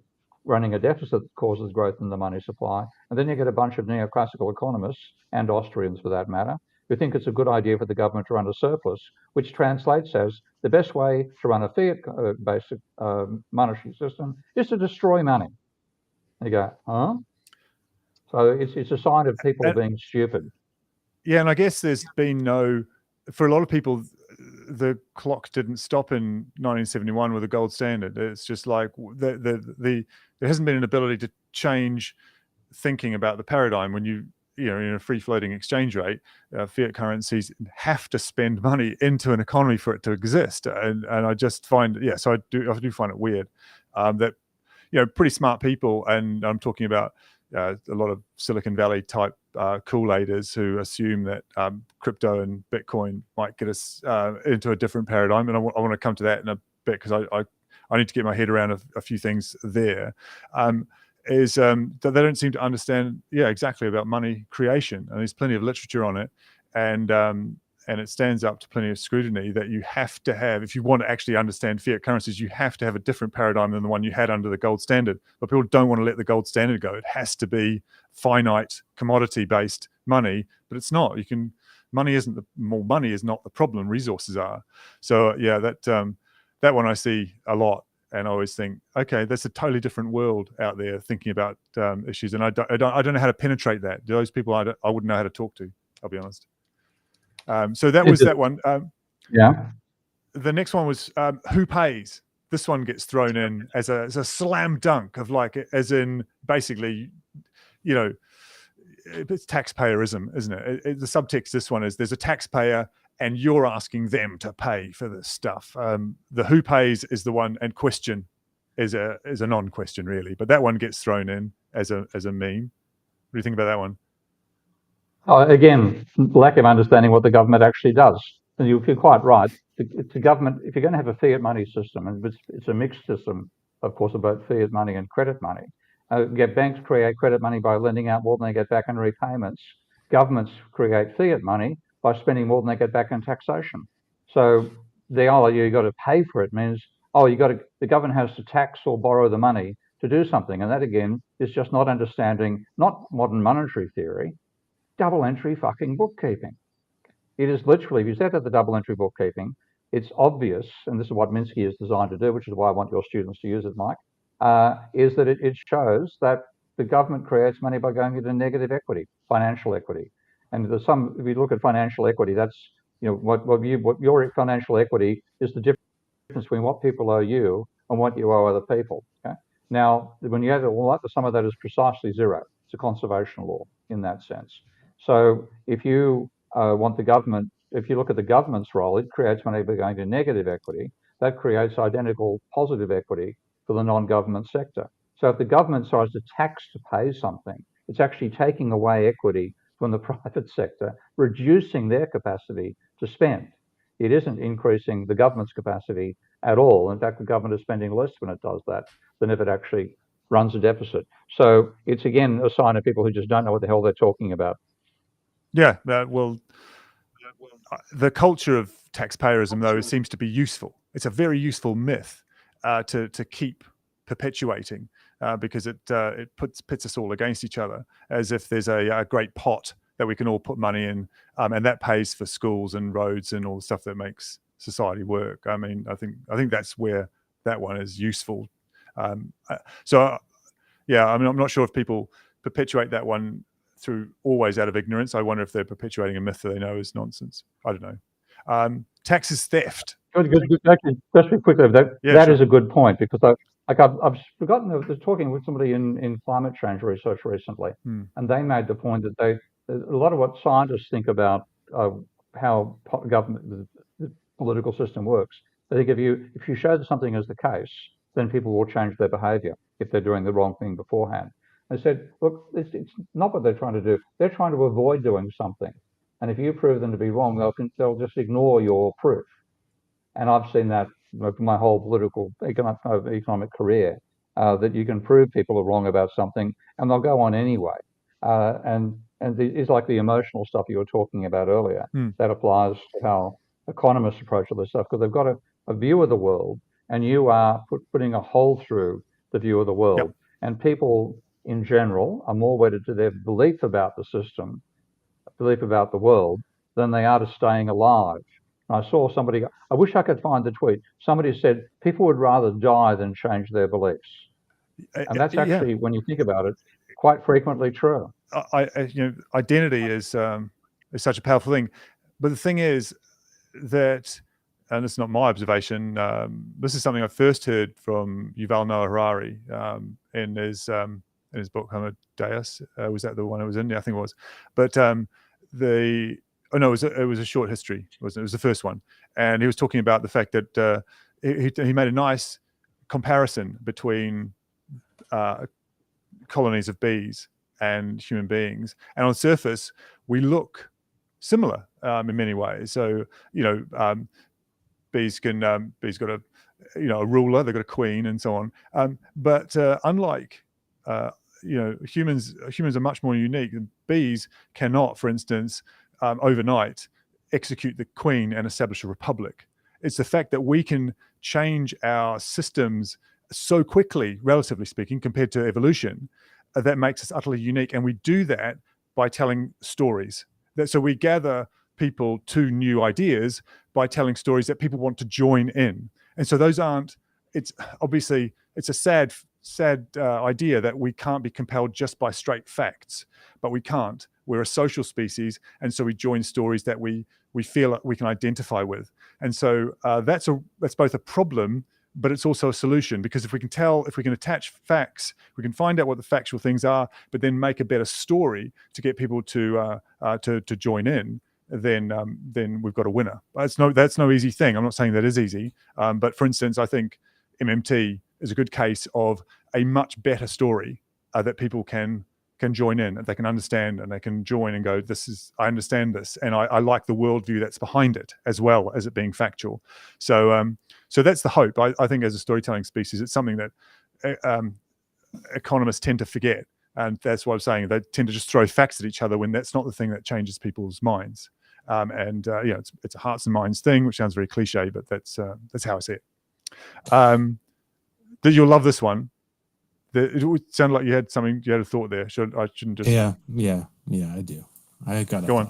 running a deficit that causes growth in the money supply. And then you get a bunch of neoclassical economists, and Austrians for that matter, who think it's a good idea for the government to run a surplus, which translates as the best way to run a fiat-based monetary system is to destroy money. And you go, huh? So it's a sign of people being stupid. Yeah, and I guess there's been for a lot of people, the clock didn't stop in 1971 with the gold standard. It's just like there hasn't been an ability to change thinking about the paradigm. When in a free floating exchange rate, fiat currencies have to spend money into an economy for it to exist. And I just find, so I do find it weird that, pretty smart people, and I'm talking about a lot of Silicon Valley type Kool-Aiders who assume that crypto and Bitcoin might get us into a different paradigm. And I want to come to that in a bit, because I need to get my head around a few things there. Is that they don't seem to understand, exactly about money creation. And there's plenty of literature on it. And and it stands up to plenty of scrutiny, that you have to have, if you want to actually understand fiat currencies, you have to have a different paradigm than the one you had under the gold standard. But people don't want to let the gold standard go. It has to be finite, commodity-based money, but it's not. Money isn't more money is not the problem. Resources are. So yeah, that one I see a lot, and I always think, okay, that's a totally different world out there thinking about issues, and I don't know how to penetrate that. Those people I wouldn't know how to talk to. I'll be honest. So that was that one. Yeah. The next one was who pays. This one gets thrown in as a slam dunk of like, as in basically, you know, it's taxpayerism, isn't it? The subtext this one is there's a taxpayer and you're asking them to pay for this stuff. The who pays is the one, and question is a non-question really, but that one gets thrown in as a meme. What do you think about that one? Oh, again, lack of understanding what the government actually does. And you're quite right. It's a government, if you're going to have a fiat money system, and it's a mixed system, of course, of both fiat money and credit money. Banks create credit money by lending out more than they get back in repayments. Governments create fiat money by spending more than they get back in taxation. So you got to pay for it means, the government has to tax or borrow the money to do something. And that again is just not understanding, not modern monetary theory, double entry fucking bookkeeping. It is literally, if you set up the double entry bookkeeping, it's obvious, and this is what Minsky is designed to do, which is why I want your students to use it, Mike, is that it shows that the government creates money by going into negative equity, financial equity. And if you look at financial equity, that's, what your financial equity is the difference between what people owe you and what you owe other people. Okay? Now, when you add all that, the sum of that is precisely zero. It's a conservation law in that sense. So if you want the government, if you look at the government's role, it creates money by going to negative equity. That creates identical positive equity for the non-government sector. So if the government tries to tax to pay something, it's actually taking away equity from the private sector, reducing their capacity to spend. It isn't increasing the government's capacity at all. In fact, the government is spending less when it does that than if it actually runs a deficit. So it's again a sign of people who just don't know what the hell they're talking about. Yeah, the culture of taxpayerism, though, seems to be useful. It's a very useful myth to keep perpetuating because it pits us all against each other, as if there's a great pot that we can all put money in, and that pays for schools and roads and all the stuff that makes society work. I mean, I think that's where that one is useful. Yeah, I mean, I'm not sure if people perpetuate that one through always out of ignorance. I wonder if they're perpetuating a myth that they know is nonsense. I don't know. Taxes theft. Good. Actually, just quickly, that is a good point, because I've forgotten, I was talking with somebody in climate change research recently, and they made the point that a lot of what scientists think about how government, the political system works, they think if you show that something is the case, then people will change their behaviour if they're doing the wrong thing beforehand. They said, look, it's not what they're trying to do. They're trying to avoid doing something. And if you prove them to be wrong, they'll just ignore your proof. And I've seen that for my whole political economic career, that you can prove people are wrong about something and they'll go on anyway. And it's like the emotional stuff you were talking about earlier. That applies to how economists approach all this stuff, because they've got a view of the world, and you are putting a hole through the view of the world. Yep. And people in general are more wedded to their belief about the system, belief about the world, than they are to staying alive. And I saw somebody, I wish I could find the tweet. Somebody said people would rather die than change their beliefs. And that's actually, when you think about it, quite frequently true. Identity is such a powerful thing. But the thing is that, and it's not my observation, this is something I first heard from Yuval Noah Harari in his book Homo Deus. Was that the one it was in? Yeah, I think it was. But it was a short history, wasn't it? It was the first one, and he was talking about the fact that he made a nice comparison between colonies of bees and human beings, and on the surface we look similar in many ways. So bees got a ruler, they've got a queen, and so on. But unlike humans are much more unique. Bees cannot, for instance, overnight execute the Queen and establish a republic. It's the fact that we can change our systems so quickly, relatively speaking, compared to evolution, that makes us utterly unique. And we do that by telling stories. So we gather people to new ideas by telling stories that people want to join in. And so those aren't, it's obviously, it's a sad idea that we can't be compelled just by straight facts, but we can't. We're a social species, and so we join stories that we feel like we can identify with. And so that's both a problem, but it's also a solution, because if we can attach facts, we can find out what the factual things are, but then make a better story to get people to join in, then we've got a winner. That's no easy thing. I'm not saying that is easy, but for instance, I think MMT is a good case of a much better story that people can join in, that they can understand, and they can join and go, I understand this, and I like the worldview that's behind it, as well as it being factual. So that's the hope. I think as a storytelling species, it's something that economists tend to forget, and that's what I'm saying. They tend to just throw facts at each other when that's not the thing that changes people's minds. It's a hearts and minds thing, which sounds very cliche, but that's how I see it. You'll love this one. It sounded like you had a thought there. I shouldn't just. Yeah, I do. I got a Go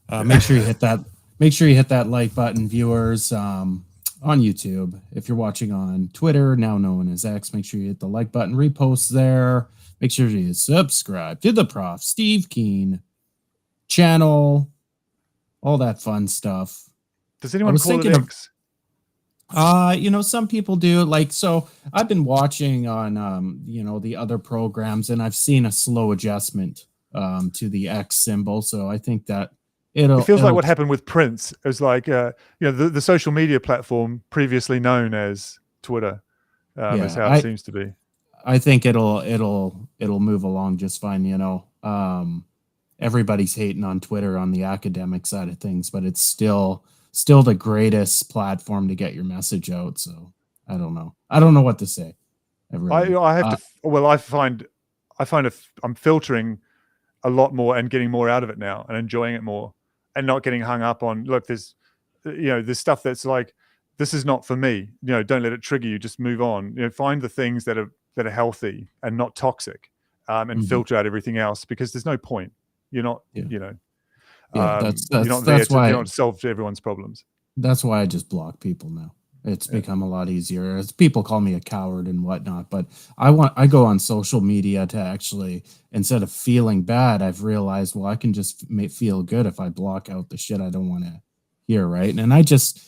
thought. Make sure you hit that. Make sure you hit that like button, viewers, on YouTube. If you're watching on Twitter, now known as X, make sure you hit the like button, repost there. Make sure you subscribe to the Prof. Steve Kean channel, all that fun stuff. Does anyone call it X? Some people do. Like, so I've been watching on the other programs, and I've seen a slow adjustment to the X symbol. So I think that it feels like what happened with Prince. It was like the social media platform previously known as Twitter is how it seems to be. I think it'll move along just fine. Everybody's hating on Twitter on the academic side of things, but it's still the greatest platform to get your message out. So I don't know what to say. I find I'm filtering a lot more and getting more out of it now and enjoying it more, and not getting hung up on, look, there's stuff that's like, this is not for me. Don't let it trigger you. Just move on. Find the things that are healthy and not toxic, and filter out everything else, because there's no point. You're not, that's why you don't solve everyone's problems. That's why I just block people now. It's become a lot easier. People call me a coward and whatnot, but I go on social media to actually, instead of feeling bad, I've realized, well, I can just feel good if I block out the shit I don't want to hear, right? And I just,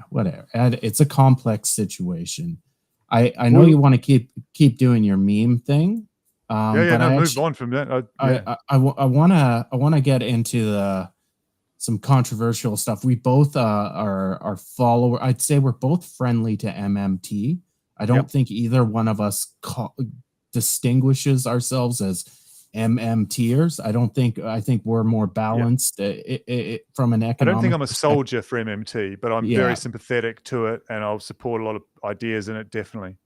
whatever. It's a complex situation. I know you want to keep doing your meme thing. Move on from that. I want to get into some controversial stuff. We both are follower. I'd say we're both friendly to MMT. I don't think either one of us distinguishes ourselves as MMTers. I think we're more balanced from an economic. I don't think I'm a soldier for MMT, but I'm very sympathetic to it, and I'll support a lot of ideas in it, definitely.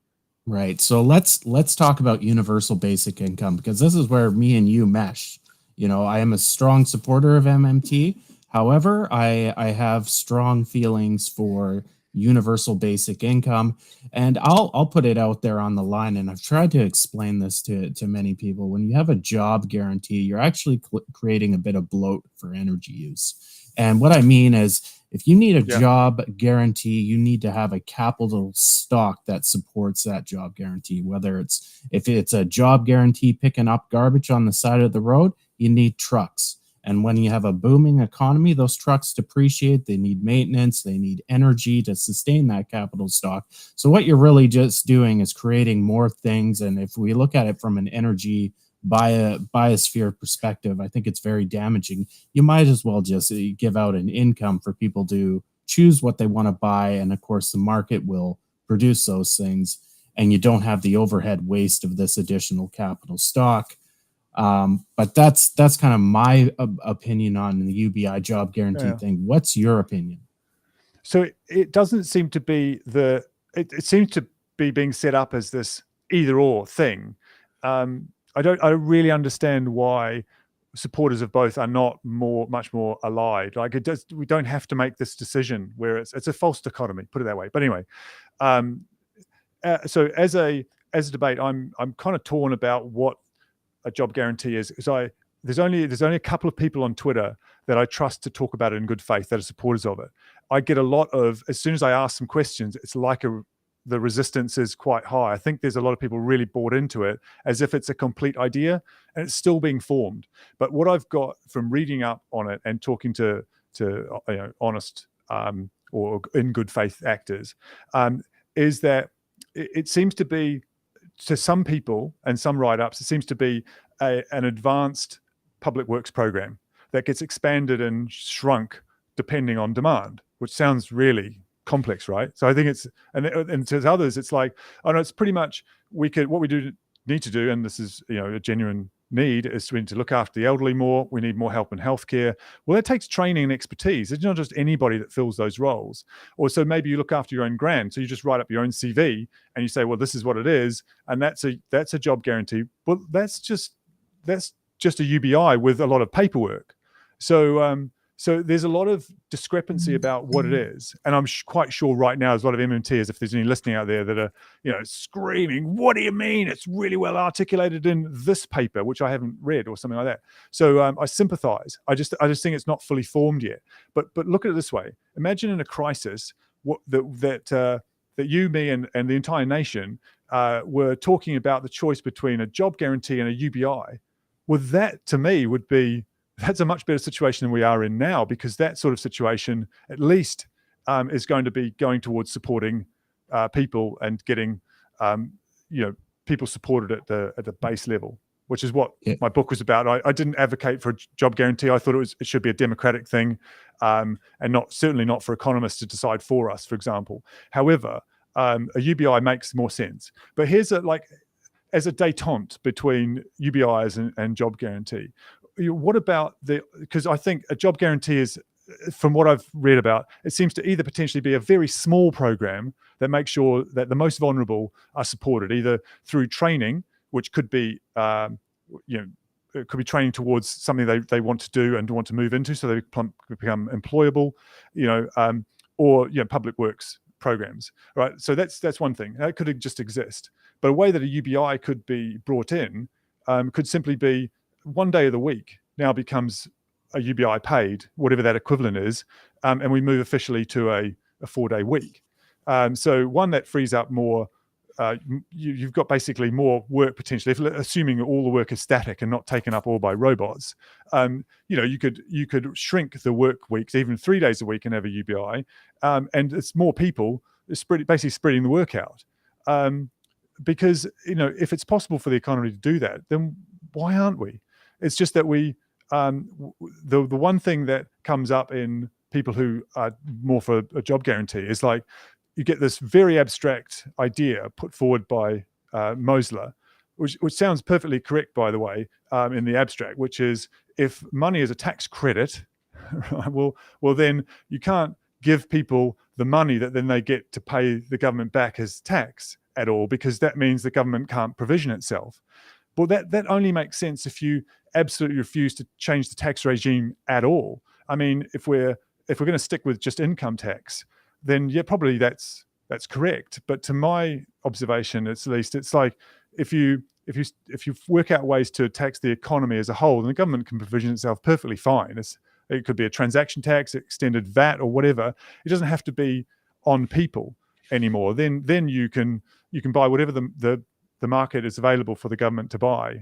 Right. So let's talk about universal basic income, because this is where me and you mesh. I am a strong supporter of MMT. However, I have strong feelings for universal basic income, and I'll put it out there on the line. And I've tried to explain this to many people. When you have a job guarantee, you're actually creating a bit of bloat for energy use. And what I mean is, if you need a job guarantee, you need to have a capital stock that supports that job guarantee. If it's a job guarantee picking up garbage on the side of the road, you need trucks. And when you have a booming economy, those trucks depreciate. They need maintenance. They need energy to sustain that capital stock. So what you're really just doing is creating more things. And if we look at it from an energy biosphere perspective, I think it's very damaging. You might as well just give out an income for people to choose what they want to buy. And of course, the market will produce those things. And you don't have the overhead waste of this additional capital stock. But that's kind of my opinion on the UBI job guarantee thing. What's your opinion? So it doesn't seem to be it seems to be being set up as this either or thing. I don't really understand why supporters of both are not much more allied. Like we don't have to make this decision where it's a false dichotomy, put it that way. But anyway, so as a debate, I'm kind of torn about what a job guarantee is. There's only a couple of people on Twitter that I trust to talk about it in good faith that are supporters of it. I get a lot of, as soon as I ask some questions, it's like the resistance is quite high. I think there's a lot of people really bought into it as if it's a complete idea, and it's still being formed. But what I've got from reading up on it and talking to honest or in good faith actors is that it seems to be, to some people and some write-ups, it seems to be an advanced public works program that gets expanded and shrunk depending on demand, which sounds really complex, right? So I think it's, and to others, it's like, oh no, it's pretty much what we need to do, and this is a genuine need, is we need to look after the elderly more. We need more help in healthcare. Well, it takes training and expertise. It's not just anybody that fills those roles. Or so maybe you look after your own grant. So you just write up your own CV and you say, well, this is what it is, and that's a job guarantee. But that's just a UBI with a lot of paperwork. So there's a lot of discrepancy about what it is. And I'm quite sure right now there's a lot of MMTers, if there's any listening out there, that are screaming, what do you mean? It's really well articulated in this paper, which I haven't read, or something like that. So I sympathize. I just think it's not fully formed yet. But look at it this way. Imagine in a crisis that you, me, and the entire nation were talking about the choice between a job guarantee and a UBI. Well, that to me that's a much better situation than we are in now, because that sort of situation at least is going to be going towards supporting people and getting people supported at the base level, which is what my book was about. I didn't advocate for a job guarantee. I thought it should be a democratic thing, and certainly not for economists to decide for us, for example. However, a UBI makes more sense. But here's as a détente between UBIs and job guarantee. What about because I think a job guarantee is, from what I've read about, it seems to either potentially be a very small program that makes sure that the most vulnerable are supported, either through training, which could be, it could be training towards something they want to do and want to move into, so they become employable, or public works programs, right? So that's one thing. That could just exist. But a way that a UBI could be brought in could simply be one day of the week now becomes a UBI paid, whatever that equivalent is, and we move officially to a 4-day week. So one that frees up more, you've got basically more work potentially, assuming all the work is static and not taken up all by robots. You could shrink the work weeks, even 3 days a week, and have a UBI, and it's more people, basically spreading the work out. Because if it's possible for the economy to do that, then why aren't we? It's just that we, the one thing that comes up in people who are more for a job guarantee is like, you get this very abstract idea put forward by Mosler, which sounds perfectly correct, by the way, in the abstract, which is, if money is a tax credit, well then you can't give people the money that then they get to pay the government back as tax at all, because that means the government can't provision itself. Well, that only makes sense if you absolutely refuse to change the tax regime at all. I mean, if we're going to stick with just income tax, then yeah, probably that's correct. But to my observation, at least, it's like if you work out ways to tax the economy as a whole, then the government can provision itself perfectly fine. It could be a transaction tax, extended VAT, or whatever. It doesn't have to be on people anymore. Then you can buy whatever the market is available for the government to buy,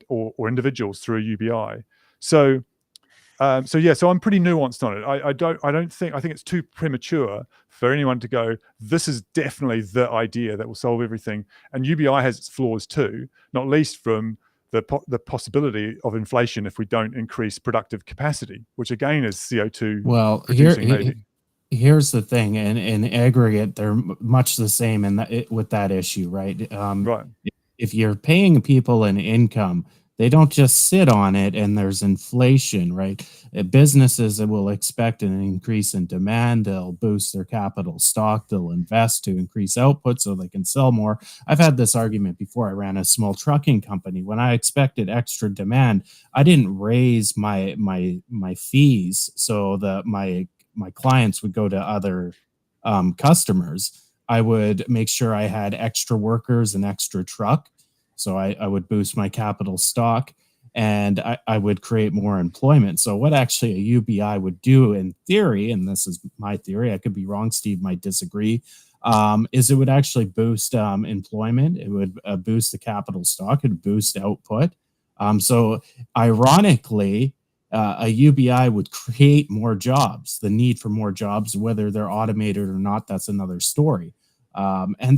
or individuals through a UBI. So I'm pretty nuanced on it. I think it's too premature for anyone to go, this is definitely the idea that will solve everything. And UBI has its flaws too, not least from the possibility of inflation if we don't increase productive capacity, which again is CO2. Well, here's the thing, and in aggregate, they're much the same with that issue, right? Right. If you're paying people an income They don't just sit on it and there's inflation, right? Businesses will expect an increase in demand. They'll boost their capital stock. They'll invest to increase output so they can sell more. I've had this argument before. I ran a small trucking company. When I expected extra demand, I didn't raise my fees so that my clients would go to other customers. I would make sure I had extra workers and extra truck. So I would boost my capital stock, and I would create more employment. So what actually a UBI would do in theory, and this is my theory, I could be wrong, Steve might disagree, is it would actually boost employment. It would boost the capital stock. It would boost output. So ironically, a UBI would create more jobs. The need for more jobs, whether they're automated or not, that's another story. And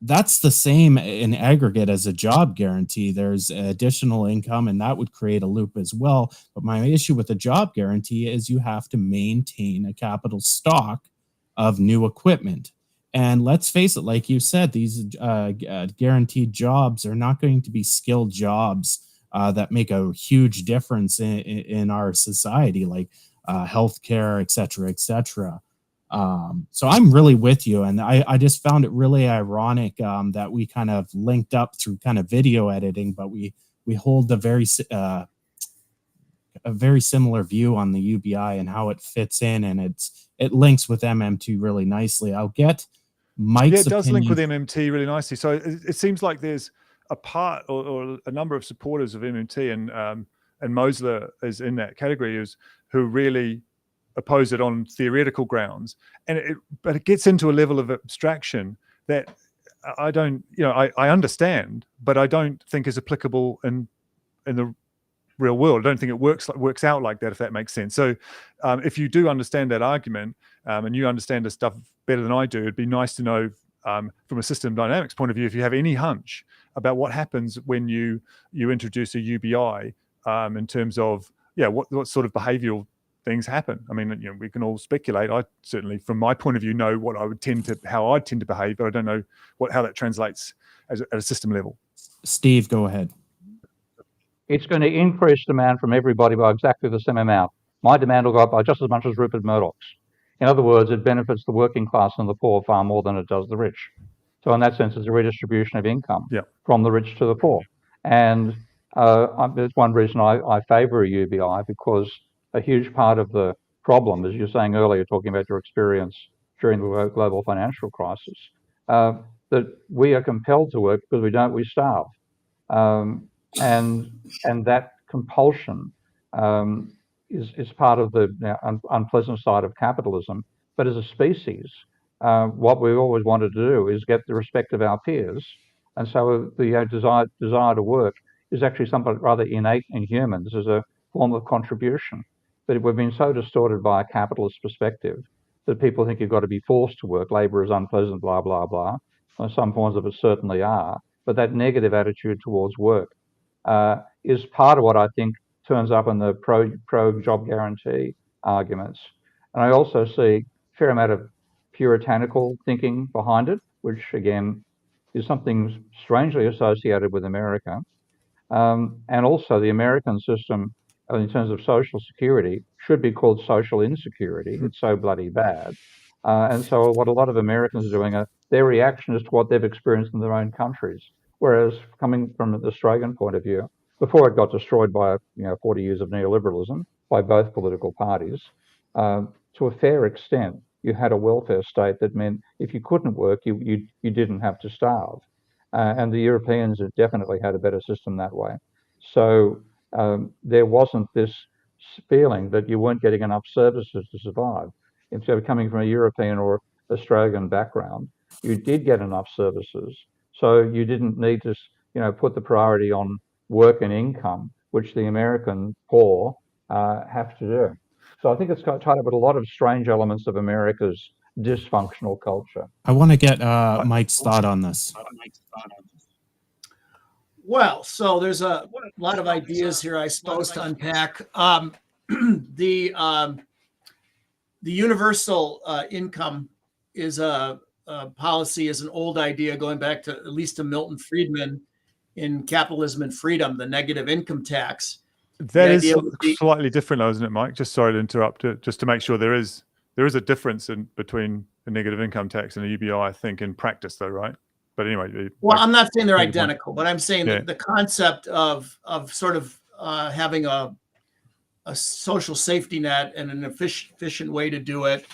that's the same in aggregate as a job guarantee. There's additional income, and that would create a loop as well. But my issue with a job guarantee is you have to maintain a capital stock of new equipment. And let's face it, like you said, these guaranteed jobs are not going to be skilled jobs that make a huge difference in our society, like healthcare, et cetera, et cetera. So I'm really with you, and I just found it really ironic that we kind of linked up through kind of video editing, but we hold a very similar view on the UBI and how it fits in, and it links with MMT really nicely. I'll get Mike's it does opinion. link with MMT really nicely. So it seems like there's a part or a number of supporters of MMT, and Mosler is in that category, who really oppose it on theoretical grounds, but it gets into a level of abstraction that I don't, I understand, but I don't think is applicable in the real world. I don't think it works out like that, if that makes sense. So if you do understand that argument, and you understand the stuff better than I do, it'd be nice to know from a system dynamics point of view, if you have any hunch about what happens when you introduce a UBI in terms of what sort of behavioral things happen. I mean, we can all speculate. I certainly, from my point of view, know what how I tend to behave, but I don't know how that translates at a system level. Steve, go ahead. It's going to increase demand from everybody by exactly the same amount. My demand will go up by just as much as Rupert Murdoch's. In other words, it benefits the working class and the poor far more than it does the rich. So in that sense, it's a redistribution of income from the rich to the poor. And there's one reason I favor a UBI, because a huge part of the problem, as you were saying earlier, talking about your experience during the global financial crisis, that we are compelled to work because we starve. And that compulsion is part of the unpleasant side of capitalism. But as a species, what we always wanted to do is get the respect of our peers. And so the desire to work is actually something rather innate in humans as a form of contribution. But we've been so distorted by a capitalist perspective that people think you've got to be forced to work. Labor is unpleasant, blah, blah, blah. And some forms of it certainly are. But that negative attitude towards work is part of what I think turns up in the pro job guarantee arguments. And I also see a fair amount of puritanical thinking behind it, which again is something strangely associated with America. And also the American system, in terms of social security, should be called social insecurity. It's so bloody bad. And so what a lot of Americans are doing, their reaction is to what they've experienced in their own countries. Whereas coming from the Australian point of view, before it got destroyed by 40 years of neoliberalism by both political parties, to a fair extent, you had a welfare state that meant if you couldn't work, you didn't have to starve. And the Europeans have definitely had a better system that way. So there wasn't this feeling that you weren't getting enough services to survive. Instead of coming from a European or Australian background, you did get enough services. So you didn't need to, put the priority on work and income, which the American poor have to do. So I think it's tied up with a lot of strange elements of America's dysfunctional culture. I want to get Mike's thought on this. Well, so there's a lot of ideas here, I suppose, to unpack. The universal income is a policy, is an old idea going back to at least to Milton Friedman. in Capitalism and Freedom, the negative income tax. That is slightly different, though, isn't it, Mike? Just sorry to interrupt it, just to make sure there is a difference between a negative income tax and a UBI, I think, in practice, though, right? But anyway. Well, I'm not saying they're identical, but I'm saying that the concept of sort of having a social safety net and an efficient way to do it,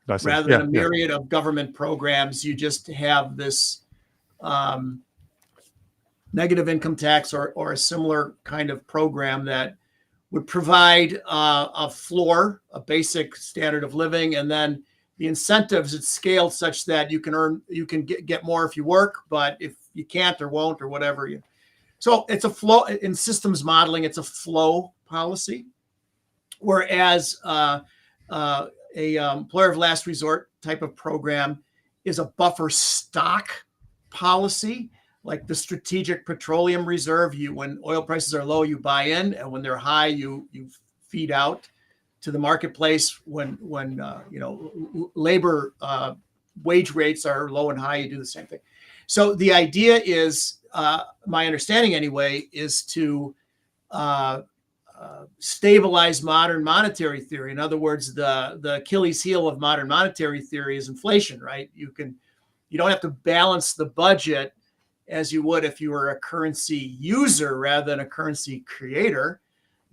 rather than a myriad of government programs, you just have this negative income tax or a similar kind of program that would provide a floor, a basic standard of living, and then the incentives, it's scaled such that you can get more if you work, but if you can't or won't or whatever. So it's a flow in systems modeling. It's a flow policy, whereas employer of last resort type of program is a buffer stock policy, like the Strategic Petroleum Reserve. When oil prices are low, you buy in, and when they're high, you feed out to the marketplace. When labor wage rates are low and high, you do the same thing. So the idea is, my understanding anyway, is to stabilize modern monetary theory. In other words, the Achilles heel of modern monetary theory is inflation, right? You don't have to balance the budget as you would if you were a currency user rather than a currency creator.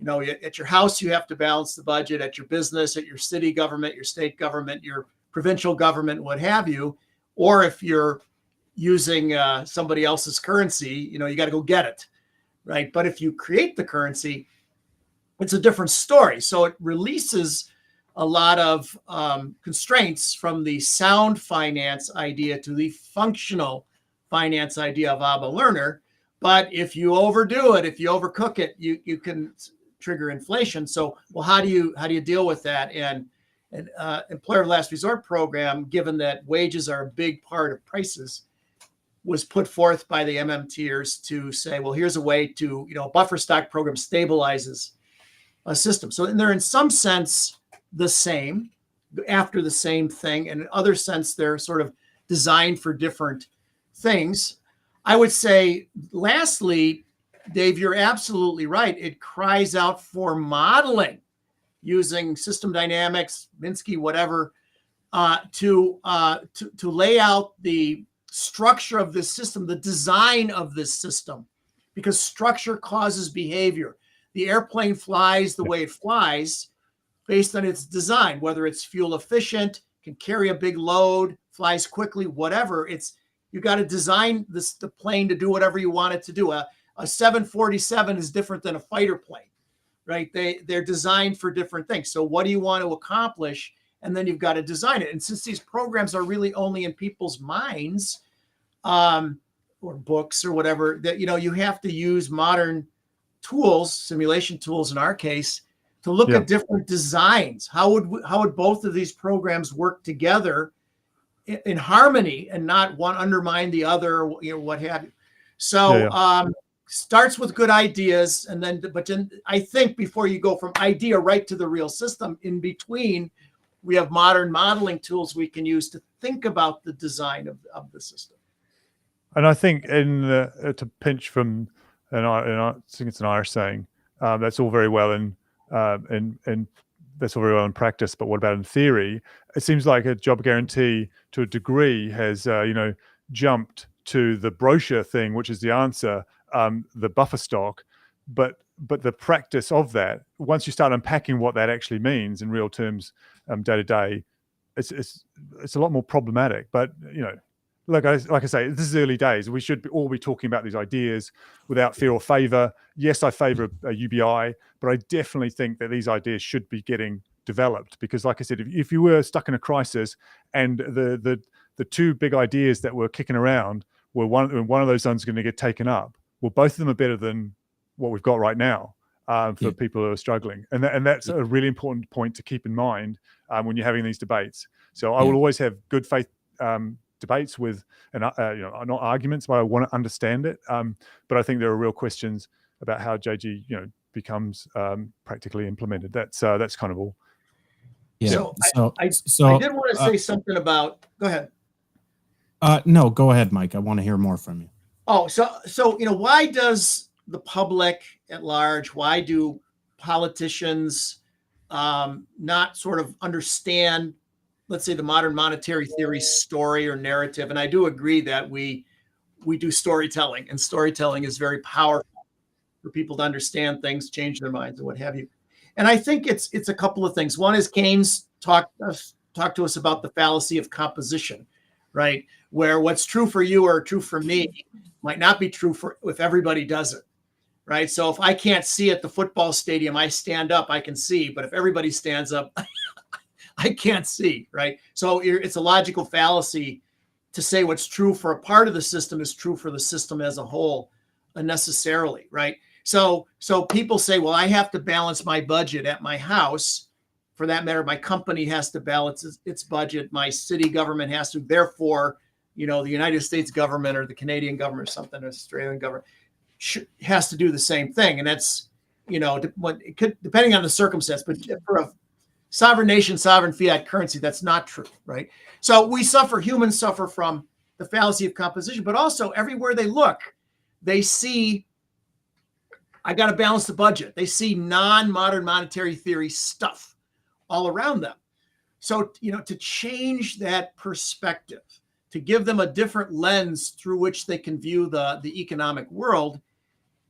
At your house, you have to balance the budget. At your business, at your city government, your state government, your provincial government, what have you. Or if you're using somebody else's currency, you got to go get it, right? But if you create the currency, it's a different story. So it releases a lot of constraints from the sound finance idea to the functional finance idea of Abba Lerner. But if you overdo it, if you overcook it, you can trigger inflation. So, well, how do you deal with that? And employer of last resort program, given that wages are a big part of prices, was put forth by the MMTers to say, well, here's a way to, a buffer stock program stabilizes a system. So they're in some sense the same, after the same thing, and in other sense they're sort of designed for different things. I would say, lastly, Dave, you're absolutely right. It cries out for modeling using system dynamics, Minsky, whatever, to lay out the structure of this system, the design of this system, because structure causes behavior. The airplane flies the way it flies based on its design, whether it's fuel efficient, can carry a big load, flies quickly, whatever. You got to design the plane to do whatever you want it to do. A 747 is different than a fighter plane, right? They're designed for different things. So what do you want to accomplish? And then you've got to design it. And since these programs are really only in people's minds, or books or whatever, that you have to use modern tools, simulation tools in our case, to look at different designs. How would both of these programs work together in harmony and not one undermine the other, what have you? So starts with good ideas, and then I think before you go from idea right to the real system, in between, we have modern modeling tools we can use to think about the design of the system. And I think to pinch from, and I think it's an Irish saying, that's all very well and that's all very well in practice, but what about in theory? It seems like a job guarantee to a degree has jumped to the brochure thing, which is the answer, the buffer stock, but the practice of that, once you start unpacking what that actually means in real terms, day to day, it's a lot more problematic. But like I say, this is early days. We should all be talking about these ideas without fear or favor. Yes, I favor a UBI, but I definitely think that these ideas should be getting developed, because, like I said, if you were stuck in a crisis and the two big ideas that were kicking around were one of those ones going to get taken up, well, both of them are better than what we've got right now for people who are struggling, and that's a really important point to keep in mind when you're having these debates. So I will always have good faith debates with, not arguments, but I want to understand it. But I think there are real questions about how JG, becomes practically implemented. That's kind of all. Yeah. So I did want to say something about. Go ahead. No, go ahead, Mike. I want to hear more from you. Oh, so why does the public at large, why do politicians not sort of understand, let's say, the modern monetary theory story or narrative? And I do agree that we do storytelling, and storytelling is very powerful for people to understand things, change their minds, and what have you. And I think it's a couple of things. One is Kean's talked to us about the fallacy of composition, right? Where what's true for you or true for me might not be true for if everybody does it, right? So if I can't see at the football stadium, I stand up, I can see. But if everybody stands up, I can't see, right? So it's a logical fallacy to say what's true for a part of the system is true for the system as a whole unnecessarily, right? So people say, well, I have to balance my budget at my house. For that matter, my company has to balance its budget. My city government has to. Therefore, the United States government or the Canadian government or something, or Australian government has to do the same thing. And that's, it could, depending on the circumstance, but for a sovereign nation, sovereign fiat currency, that's not true, right? So humans suffer from the fallacy of composition, but also everywhere they look, they see, I got to balance the budget. They see non-modern monetary theory stuff all around them. So, to change that perspective, to give them a different lens through which they can view the economic world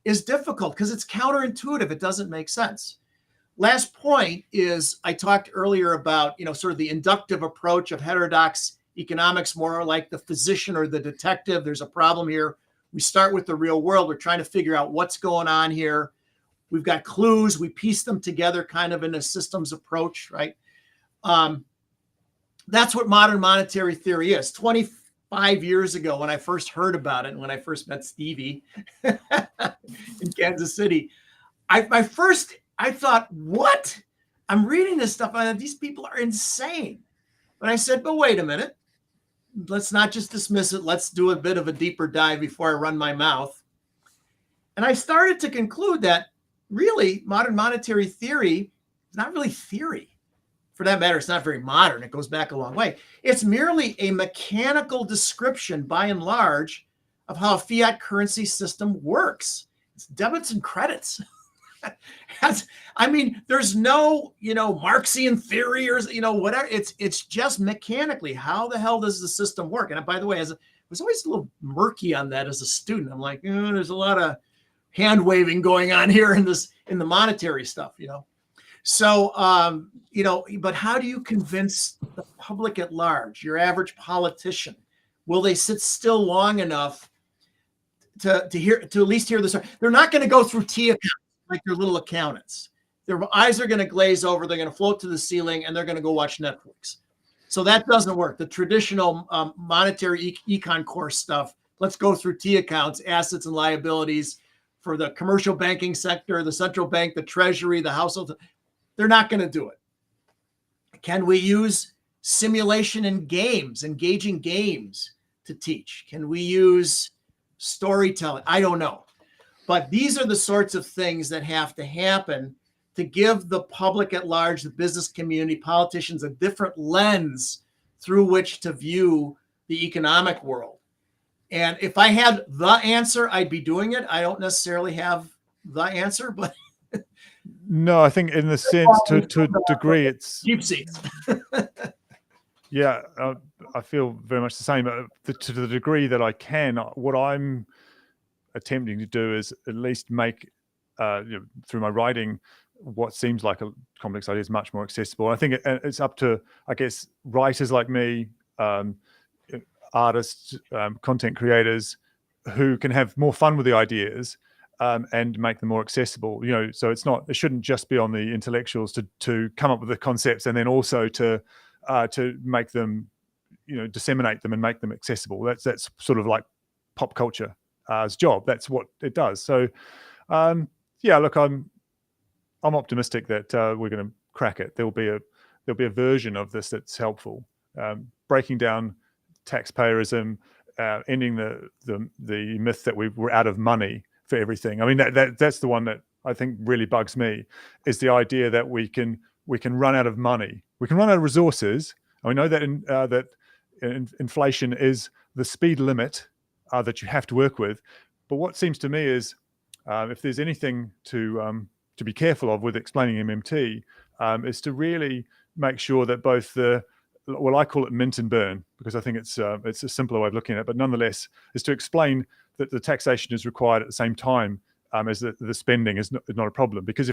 is difficult because it's counterintuitive. It doesn't make sense. Last point is I talked earlier about, sort of the inductive approach of heterodox economics, more like the physician or the detective. There's a problem here. We start with the real world. We're trying to figure out what's going on here. We've got clues. We piece them together kind of in a systems approach, right? That's what modern monetary theory is. 25 years ago, when I first heard about it, and when I first met Stevie in Kansas City, I thought, what? I'm reading this stuff, and these people are insane. But I said, but wait a minute. Let's not just dismiss it. Let's do a bit of a deeper dive before I run my mouth. And I started to conclude that really modern monetary theory is not really theory. For that matter, it's not very modern. It goes back a long way. It's merely a mechanical description, by and large, of how a fiat currency system works. It's debits and credits. There's no, Marxian theory or, whatever. It's just mechanically, how the hell does the system work? And by the way, I was always a little murky on that as a student. I'm like, there's a lot of hand waving going on here in the monetary stuff, So, but how do you convince the public at large, your average politician? Will they sit still long enough to at least hear the story? They're not going to go through T accounts like they're little accountants. Their eyes are going to glaze over. They're going to float to the ceiling, and they're going to go watch Netflix. So that doesn't work. The traditional monetary econ course stuff, let's go through T accounts, assets and liabilities for the commercial banking sector, the central bank, the treasury, the household. They're not going to do it. Can we use simulation and games, engaging games to teach? Can we use storytelling? I don't know. But these are the sorts of things that have to happen to give the public at large, the business community, politicians, a different lens through which to view the economic world. And if I had the answer, I'd be doing it. I don't necessarily have the answer, but no, I think in the sense to a degree, it's deep seats. Yeah, I feel very much the same. To the degree that I can, what I'm attempting to do is at least make, through my writing, what seems like a complex idea is much more accessible. I think it's up to, I guess, writers like me, artists, content creators, who can have more fun with the ideas and make them more accessible. So it shouldn't just be on the intellectuals to come up with the concepts and then also to make them, disseminate them and make them accessible. That's sort of like pop culture's job. That's what it does. So, look, I'm optimistic that we're going to crack it. There'll be a version of this that's helpful, breaking down taxpayerism, ending the myth that we're out of money for everything. I mean, that's the one that I think really bugs me, is the idea that we can run out of money, we can run out of resources. And we know that inflation is the speed limit that you have to work with. But what seems to me is if there's anything to be careful of with explaining MMT, is to really make sure that both well, I call it mint and burn, because I think it's a simpler way of looking at it, but nonetheless is to explain that the taxation is required at the same time as the spending is not a problem. Because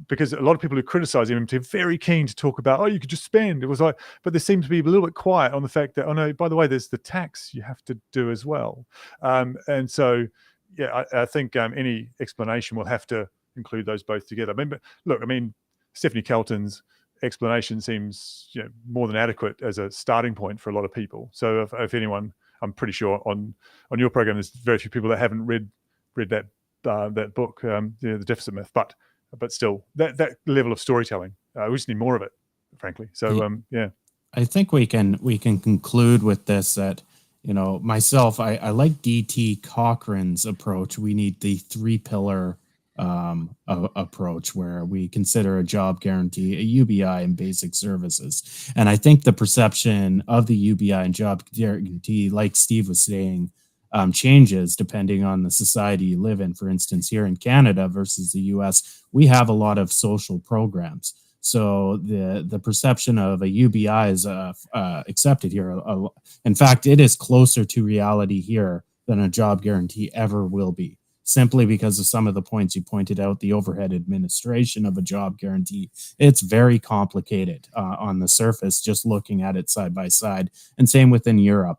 because a lot of people who criticize MMT are very keen to talk about, oh, you could just spend. It was like, but they seem to be a little bit quiet on the fact that, oh no, by the way, there's the tax you have to do as well. And so, yeah, I think any explanation will have to include those both together. I mean, but look, I mean, Stephanie Kelton's explanation seems more than adequate as a starting point for a lot of people. So if anyone, I'm pretty sure on your program, there's very few people that haven't read that book, the Deficit Myth. But still, that level of storytelling, we just need more of it, frankly. So yeah. I think we can conclude with this that, myself, I like D.T. Cochran's approach. We need the 3-pillar approach where we consider a job guarantee, a UBI, and basic services. And I think the perception of the UBI and job guarantee, like Steve was saying, changes depending on the society you live in. For instance, here in Canada versus the US, we have a lot of social programs. So the perception of a UBI is accepted here. In fact, it is closer to reality here than a job guarantee ever will be, simply because of some of the points you pointed out, the overhead administration of a job guarantee. It's very complicated on the surface, just looking at it side by side, and same within Europe.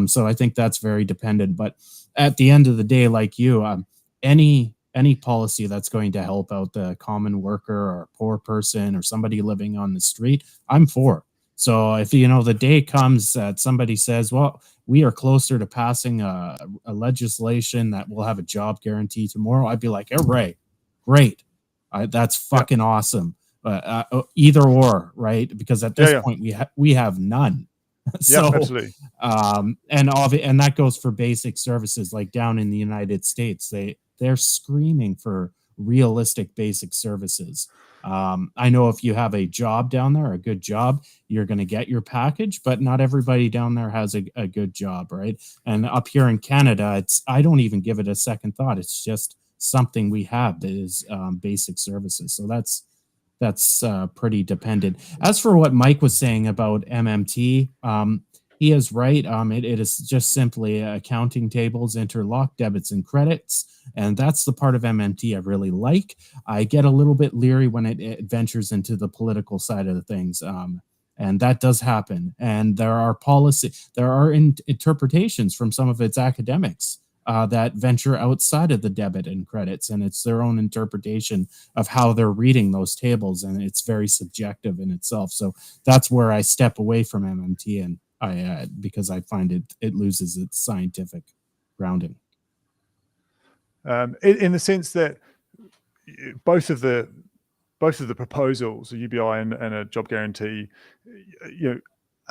So I think that's very dependent. But at the end of the day, like you, any policy that's going to help out the common worker or poor person or somebody living on the street, I'm for. So if the day comes that somebody says, well, we are closer to passing a legislation that will have a job guarantee tomorrow, I'd be like, hooray, great. That's fucking awesome. Either or, right? Because at this point we have none. So, yeah, absolutely. And that goes for basic services, like down in the United States, they're screaming for realistic basic services. I know if you have a job down there, a good job, you're going to get your package, but not everybody down there has a good job, right? And up here in Canada, I don't even give it a second thought. It's just something we have that is basic services. So that's pretty dependent. As for what Mike was saying about MMT, he is right. It is just simply accounting tables, interlock debits and credits. And that's the part of MMT I really like. I get a little bit leery when it ventures into the political side of the things. And that does happen. And there are interpretations from some of its academics that venture outside of the debit and credits, and it's their own interpretation of how they're reading those tables, and it's very subjective in itself. So that's where I step away from MMT, and because I find it loses its scientific grounding. In the sense that both of the proposals, a UBI and a job guarantee,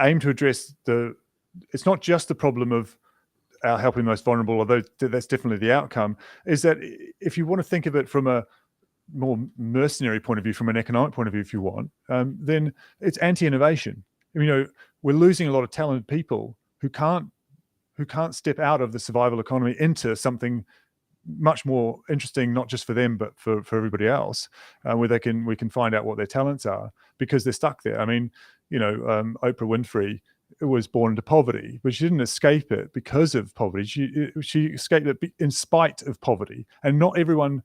aim to address it's not just the problem of helping the most vulnerable, although that's definitely the outcome, is that if you want to think of it from a more mercenary point of view, from an economic point of view, if you want, then it's anti-innovation. We're losing a lot of talented people who can't step out of the survival economy into something much more interesting, not just for them, but for everybody else, where we can find out what their talents are, because they're stuck there. I mean, Oprah Winfrey was born into poverty, but she didn't escape it because of poverty. She escaped it in spite of poverty, and not everyone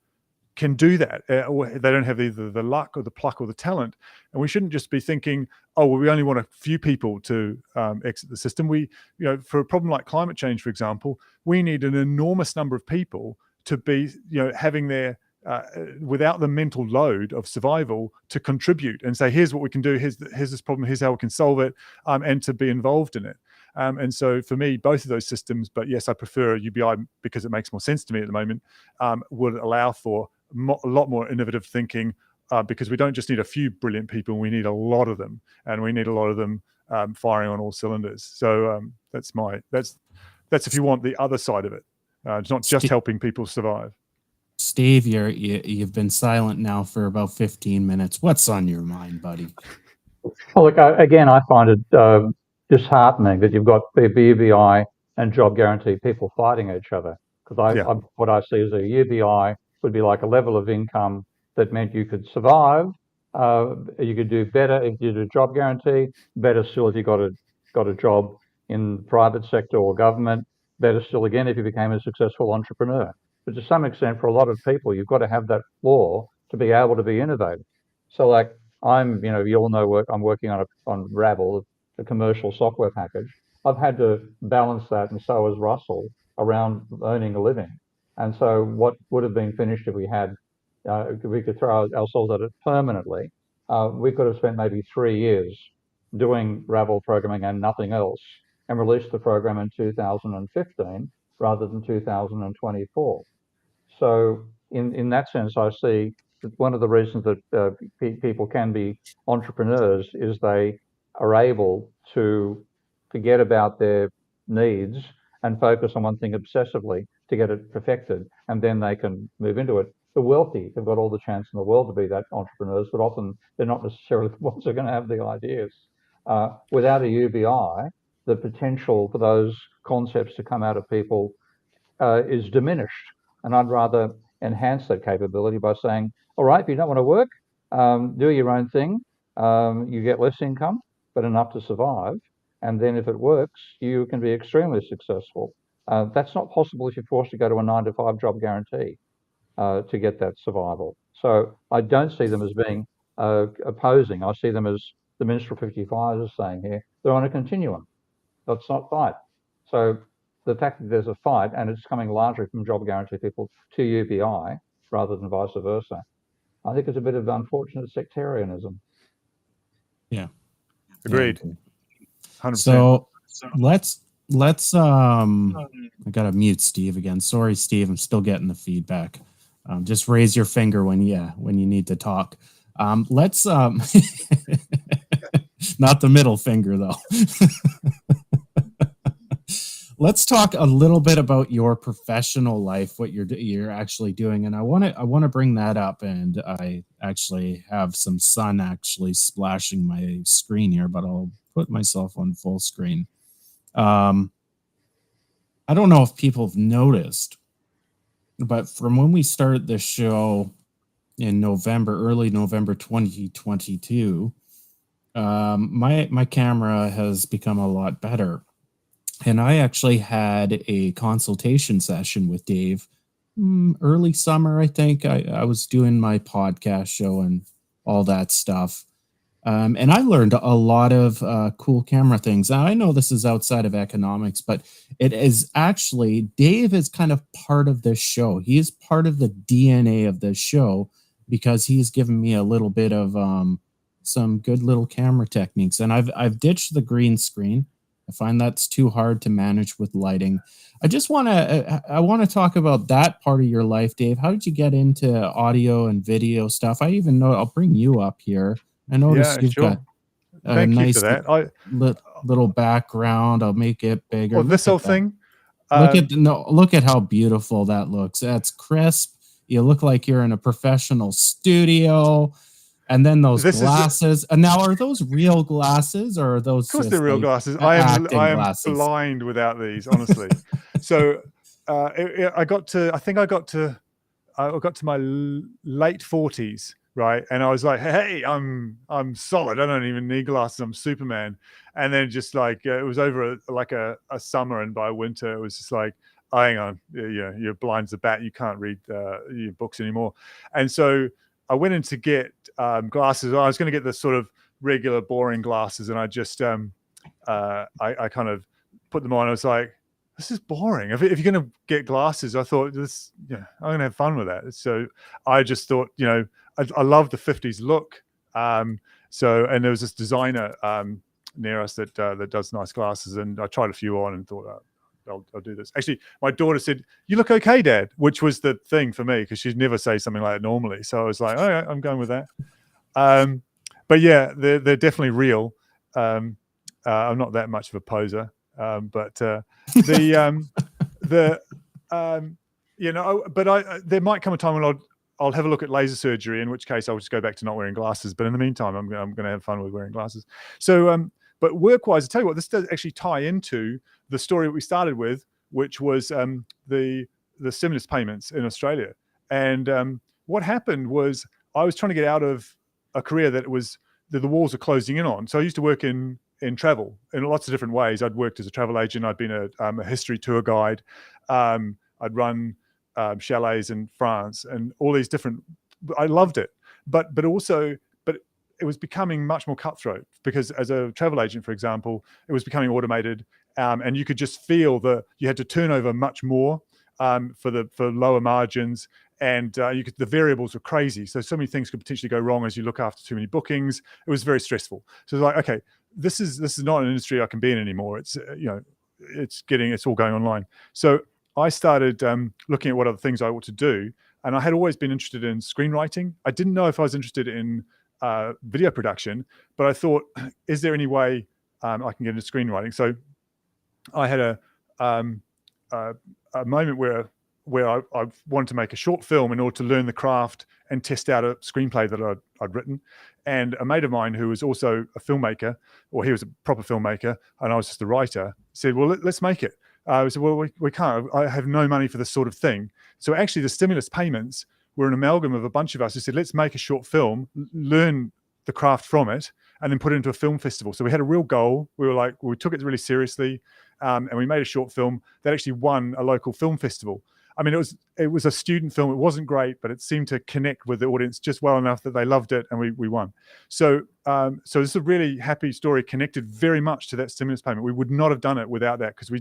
can do that. Or they don't have either the luck or the pluck or the talent. And we shouldn't just be thinking, oh, well, we only want a few people to exit the system. For a problem like climate change, for example, we need an enormous number of people to be, having their without the mental load of survival, to contribute and say, here's what we can do, here's this problem, here's how we can solve it, and to be involved in it. And so for me, both of those systems, but yes, I prefer a UBI because it makes more sense to me at the moment, would allow for a lot more innovative thinking, because we don't just need a few brilliant people, we need a lot of them, and we need a lot of them firing on all cylinders. So that's if you want the other side of it. It's not just helping people survive. Steve, you've been silent now for about 15 minutes. What's on your mind, buddy? Well, look, again, I find it disheartening that you've got the UBI and job guarantee people fighting each other. Because what I see as a UBI would be like a level of income that meant you could survive. You could do better if you did a job guarantee, better still if you got a job in the private sector or government, better still again if you became a successful entrepreneur. But to some extent, for a lot of people, you've got to have that floor to be able to be innovative. So like you all know I'm working on Ravel, a commercial software package. I've had to balance that, and so has Russell, around earning a living. And so what would have been finished if we could throw ourselves at it permanently, we could have spent maybe 3 years doing Ravel programming and nothing else, and released the program in 2015 rather than 2024. So in that sense, I see that one of the reasons that people can be entrepreneurs is they are able to forget about their needs and focus on one thing obsessively to get it perfected, and then they can move into it. The wealthy have got all the chance in the world to be that entrepreneurs, but often they're not necessarily the ones who are going to have the ideas. Without a UBI, the potential for those concepts to come out of people is diminished. And I'd rather enhance that capability by saying, all right, if you don't want to work, do your own thing. You get less income, but enough to survive. And then if it works, you can be extremely successful. That's not possible if you're forced to go to a 9-to-5 job guarantee to get that survival. So I don't see them as being opposing. I see them as the Minstrel 55 is saying here, they're on a continuum. Let's not fight. So the fact that there's a fight and it's coming largely from job guarantee people to UBI rather than vice versa, I think it's a bit of unfortunate sectarianism. Yeah. Agreed. Yeah. 100%. So let's I gotta mute Steve again. Sorry, Steve, I'm still getting the feedback. Just raise your finger when you need to talk. Let's not the middle finger though. Let's talk a little bit about your professional life, what you're actually doing, and I want to bring that up. And I actually have some sun actually splashing my screen here, but I'll put myself on full screen. I don't know if people have noticed, but from when we started this show in early November 2022, my camera has become a lot better. And I actually had a consultation session with Dave early summer, I think. I was doing my podcast show and all that stuff. And I learned a lot of cool camera things. Now, I know this is outside of economics, but it is actually, Dave is kind of part of this show. He is part of the DNA of this show because he's given me a little bit of some good little camera techniques. And I've ditched the green screen. I find that's too hard to manage with lighting. I want to talk about that part of your life, Dave. How did you get into audio and video stuff? I'll bring you up here. I noticed you've got a nice little background. I'll make it bigger. Well, this whole thing. Look at how beautiful that looks. That's crisp. You look like you're in a professional studio. And then those glasses. And now, are those real glasses or are those? Of course, they're real glasses. I am blind without these, honestly. So I got to my late 40s, right? And I was like, hey, I'm solid. I don't even need glasses. I'm Superman. And then just like it was over a summer, and by winter it was just like, oh, hang on, you're blind as a bat. You can't read your books anymore. And so I went in to get glasses. I was going to get the sort of regular boring glasses, and I just I kind of put them on. I was like, this is boring. If you're going to get glasses, I thought I'm going to have fun with that. So I just thought, I love the 50s look. And there was this designer near us that does nice glasses, and I tried a few on and thought, I'll do this. Actually, my daughter said, "You look okay, Dad," which was the thing for me because she'd never say something like that normally. So I was like, "All right, I'm going with that." But yeah, they're definitely real. I'm not that much of a poser, but there might come a time when I'll have a look at laser surgery, in which case I'll just go back to not wearing glasses. But in the meantime, I'm going to have fun with wearing glasses. So, But work-wise, I tell you what, this does actually tie into the story that we started with, which was the stimulus payments in Australia. And what happened was I was trying to get out of a career that the walls are closing in on. So I used to work in travel in lots of different ways. I'd worked as a travel agent. I'd been a history tour guide. I'd run chalets in France and all these different. I loved it, but it was becoming much more cutthroat because as a travel agent, for example, it was becoming automated, and you could just feel that you had to turn over much more for lower margins, and the variables were crazy. So many things could potentially go wrong as you look after too many bookings. It was very stressful. So it's like, okay, this is not an industry I can be in anymore. It's it's all going online. So I started looking at what other things I ought to do, and I had always been interested in screenwriting. I didn't know if I was interested in video production, but I thought, is there any way I can get into screenwriting? So I had a moment where I wanted to make a short film in order to learn the craft and test out a screenplay that I'd written. And a mate of mine who was also a filmmaker, or he was a proper filmmaker, and I was just a writer, said, well, let's make it. I said, well, we can't. I have no money for this sort of thing. So actually the stimulus payments were an amalgam of a bunch of us who said, let's make a short film, learn the craft from it, and then put it into a film festival. So we had a real goal. We took it really seriously, and we made a short film that actually won a local film festival. I mean, it was a student film. It wasn't great, but it seemed to connect with the audience just well enough that they loved it, and we won. So this is a really happy story, connected very much to that stimulus payment. We would not have done it without that because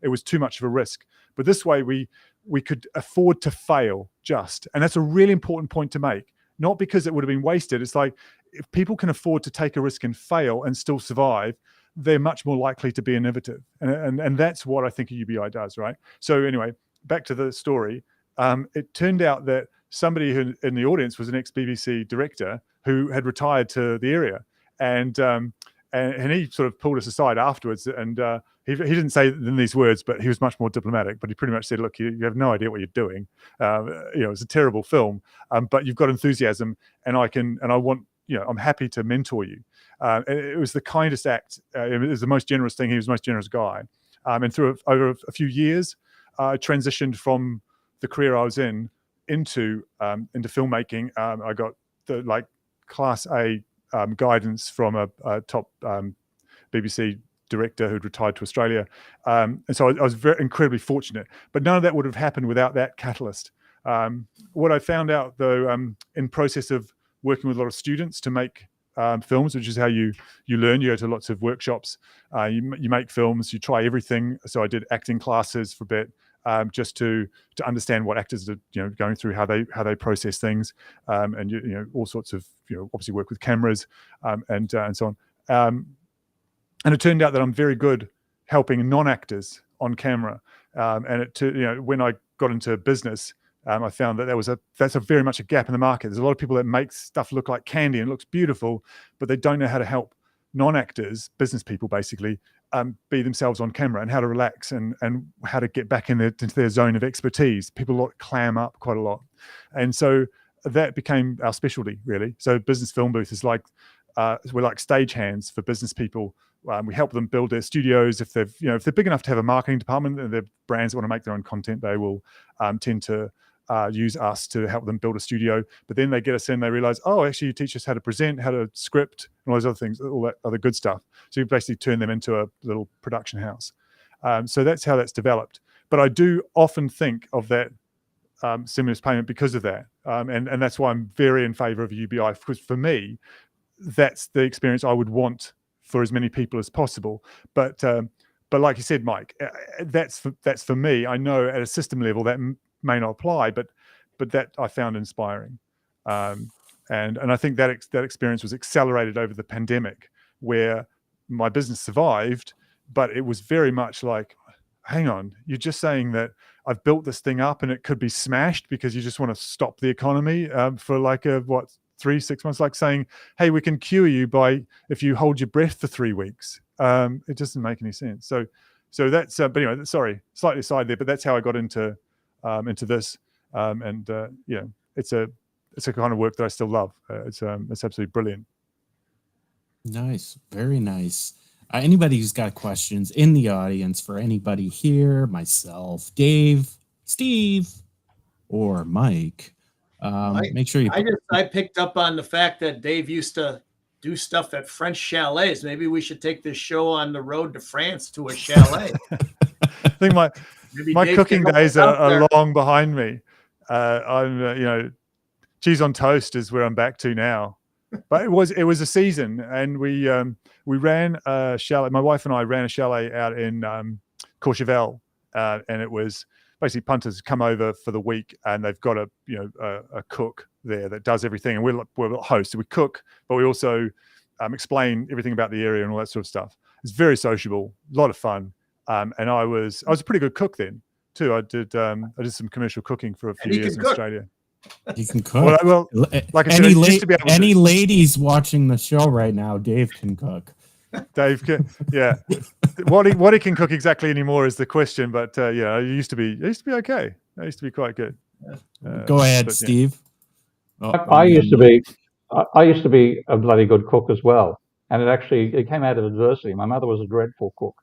it was too much of a risk. But this way, we could afford to fail and that's a really important point to make. Not because it would have been wasted. It's like if people can afford to take a risk and fail and still survive, they're much more likely to be innovative, and that's what I think a UBI does, right? So anyway, back to the story. It turned out that somebody who in the audience was an ex-BBC director who had retired to the area, and he sort of pulled us aside afterwards, and he didn't say it in these words, but he was much more diplomatic. But he pretty much said, "Look, you have no idea what you're doing. It's a terrible film, but you've got enthusiasm, and I want, I'm happy to mentor you." It was the kindest act. It was the most generous thing. He was the most generous guy, and over a few years, I transitioned from the career I was into filmmaking. I got the class A guidance from a top BBC director who'd retired to Australia, and so I was incredibly fortunate. But none of that would have happened without that catalyst. What I found out, though, in process of working with a lot of students to make films, which is how you learn. You go to lots of workshops, you make films, you try everything. So I did acting classes for a bit, just to understand what actors are going through, how they process things, and all sorts of obviously work with cameras, and so on. And it turned out that I'm very good helping non-actors on camera, and when I got into business, I found that that's very much a gap in the market. There's a lot of people that make stuff look like candy and looks beautiful, but they don't know how to help non-actors, business people basically, be themselves on camera, and how to relax and how to get back into their zone of expertise. People clam up quite a lot. And so that became our specialty, really. So business film booth is we're like stagehands for business people. We help them build their studios. If they're big enough to have a marketing department and they're brands that want to make their own content, they will tend to use us to help them build a studio. But then they get us in, they realize, oh, actually you teach us how to present, how to script, and all those other things, all that other good stuff. So you basically turn them into a little production house. So that's how that's developed. But I do often think of that stimulus payment because of that. And that's why I'm very in favor of UBI, because for me, that's the experience I would want for as many people as possible. But like you said, Mike, that's for me. I know at a system level that may not apply, but that I found inspiring, and I think that experience was accelerated over the pandemic, where my business survived, but it was very much like, hang on, you're just saying that I've built this thing up and it could be smashed because you just want to stop the economy for 3-6 months, like saying, hey, we can cure you if you hold your breath for 3 weeks. It doesn't make any sense. So that's but anyway, sorry, slightly aside there, but that's how I got into this, and it's a kind of work that I still love. It's absolutely brilliant. Nice, very nice. Anybody who's got questions in the audience for anybody here, myself, Dave, Steve, or Mike, make sure you. I picked up on the fact that Dave used to do stuff at French chalets. Maybe we should take this show on the road to France to a chalet. I think my Dave cooking can help days us out are there. long behind me. I'm cheese on toast is where I'm back to now. But it was a season, and we ran a chalet. My wife and I ran a chalet out in Courchevel, and it was basically punters come over for the week, and they've got a cook there that does everything, and we're hosts. So we cook, but we also explain everything about the area and all that sort of stuff. It's very sociable, a lot of fun, and I was a pretty good cook then too. I did some commercial cooking for a few years in Australia. You can cook. Well, like I said, any ladies watching the show right now, Dave can cook. Dave can, yeah. what he can cook exactly anymore is the question, but I used to be okay. I used to be quite good. Go ahead, Steve. Yeah. I used to be a bloody good cook as well, and it came out of adversity. My mother was a dreadful cook,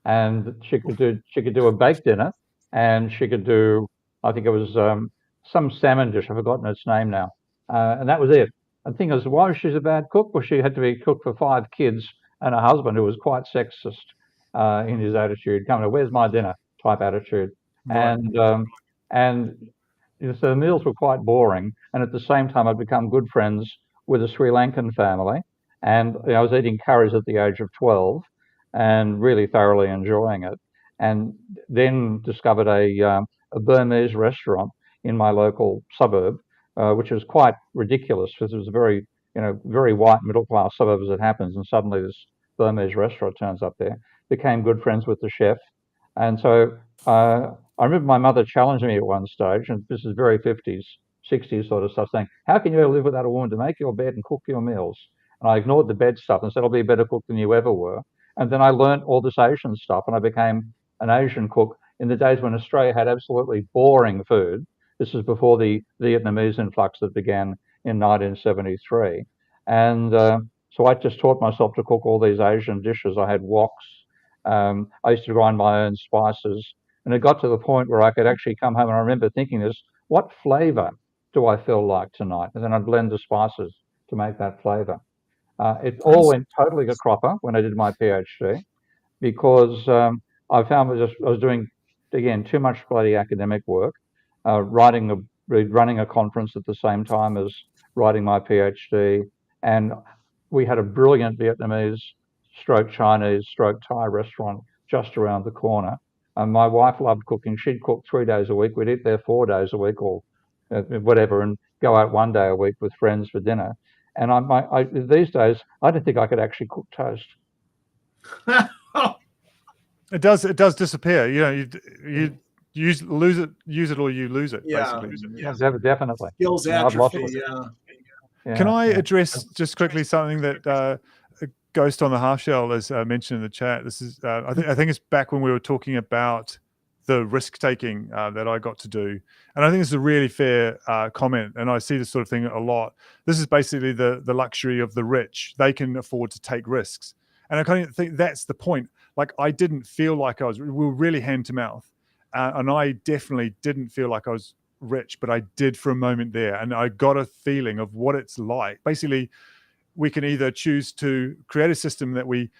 and she could do a baked dinner, and she could do, I think it was some salmon dish. I've forgotten its name now, and that was it. And the thing is, why was she a bad cook? Well, she had to be cook for 5 kids and a husband who was quite sexist in his attitude, coming to "where's my dinner" type attitude, right. And so the meals were quite boring. And at the same time, I'd become good friends with a Sri Lankan family, and I was eating curries at the age of 12, and really thoroughly enjoying it. And then discovered a Burmese restaurant in my local suburb, which was quite ridiculous because it was a very white middle class suburb as it happens, and suddenly this Burmese restaurant turns up there. Became good friends with the chef, and so I remember my mother challenging me at one stage, and this is very 50s, 60s sort of stuff, saying, "How can you ever live without a woman to make your bed and cook your meals?" And I ignored the bed stuff and said, "I'll be a better cook than you ever were." And then I learnt all this Asian stuff, and I became an Asian cook in the days when Australia had absolutely boring food. This was before the Vietnamese influx that began in 1973. And so I just taught myself to cook all these Asian dishes. I had woks. I used to grind my own spices. And it got to the point where I could actually come home, and I remember thinking this, what flavor do I feel like tonight? And then I'd blend the spices to make that flavor. It all went totally a cropper when I did my PhD, because I found I was doing, again, too much bloody academic work, running a conference at the same time as writing my PhD. And we had a brilliant Vietnamese stroke Chinese stroke Thai restaurant just around the corner. And my wife loved cooking. She'd cook 3 days a week. We'd eat there 4 days a week or whatever, and go out 1 day a week with friends for dinner. And these days, I don't think I could actually cook toast. It does disappear. You use it or you lose it. Basically. Yeah, definitely. Skills atrophy. Yeah. Can I address just quickly something that Ghost on the Half Shell has mentioned in the chat? This is I think it's back when we were talking about the risk taking that I got to do, and I think it's a really fair comment. And I see this sort of thing a lot. This is basically the luxury of the rich; they can afford to take risks, and I kind of think that's the point. Like, I didn't feel like we were really hand to mouth, and I definitely didn't feel like I was rich, but I did for a moment there, and I got a feeling of what it's like. Basically, we can either choose to create a system that we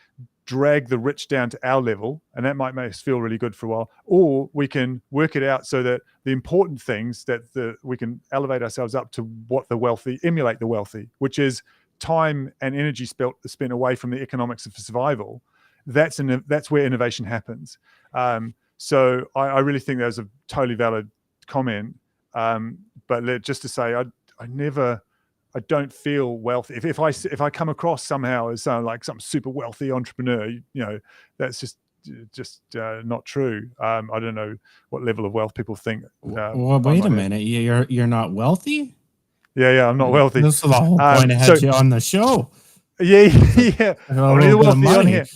drag the rich down to our level, and that might make us feel really good for a while, or we can work it out so that the important things that we can elevate ourselves up to what the wealthy emulate the wealthy, which is time and energy spent away from the economics of survival. That's where innovation happens. So I really think that was a totally valid comment. But just to say, I don't feel wealthy. If I come across somehow as like some super wealthy entrepreneur, that's just not true. I don't know what level of wealth people think. Well, wait a minute. You're not wealthy? Yeah, I'm not wealthy. This is the whole point I had you on the show. Yeah. I'm neither wealthy on here.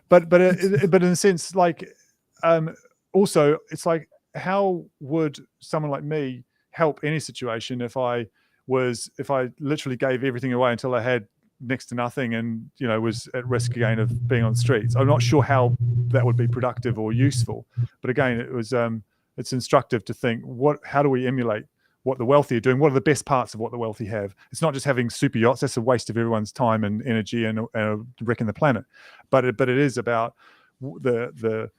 But in a sense, like, also, it's like, how would someone like me help any situation if I literally gave everything away until I had next to nothing and, you know, was at risk again of being on the streets. I'm not sure how that would be productive or useful, but again, it was it's instructive to think, how do we emulate what the wealthy are doing? What are the best parts of what the wealthy have? It's not just having super yachts. That's a waste of everyone's time and energy and wrecking the planet. But it is about the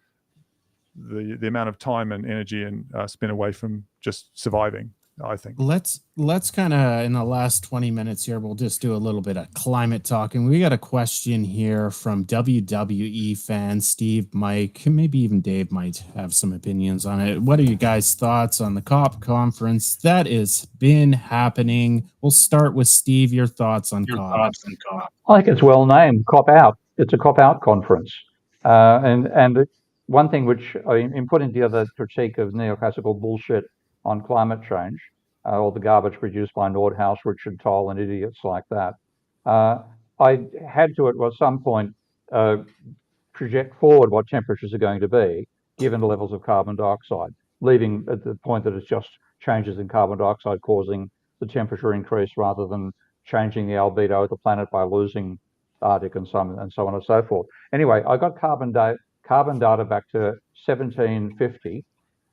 amount of time and energy and spent away from just surviving, I think. Let's kind of, in the last 20 minutes here, we'll just do a little bit of climate talking. We got a question here from WWE fan Steve, Mike, maybe even Dave might have some opinions on it. What are you guys' thoughts on the COP conference that has been happening? We'll start with Steve. Your thoughts on COP. I think it's well named, Cop Out. It's a cop out conference. And one thing which, in putting together the critique of neoclassical bullshit on climate change, or the garbage produced by Nordhaus, Richard Toll, and idiots like that, I had to, at some point, project forward what temperatures are going to be, given the levels of carbon dioxide, leaving at the point that it's just changes in carbon dioxide causing the temperature increase rather than changing the albedo of the planet by losing Arctic and so on and so forth. Anyway, I got carbon data back to 1750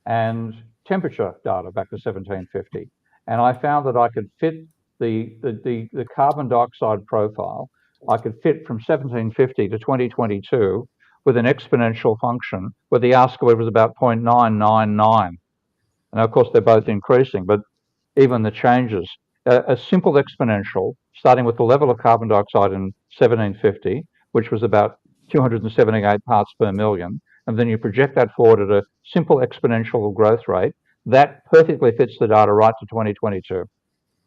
and temperature data back to 1750. And I found that I could fit the carbon dioxide profile, I could fit from 1750 to 2022 with an exponential function where the R-squared was about 0.999. And of course, they're both increasing, but even the changes, a simple exponential, starting with the level of carbon dioxide in 1750, which was about 278 parts per million, and then you project that forward at a simple exponential growth rate, that perfectly fits the data right to 2022.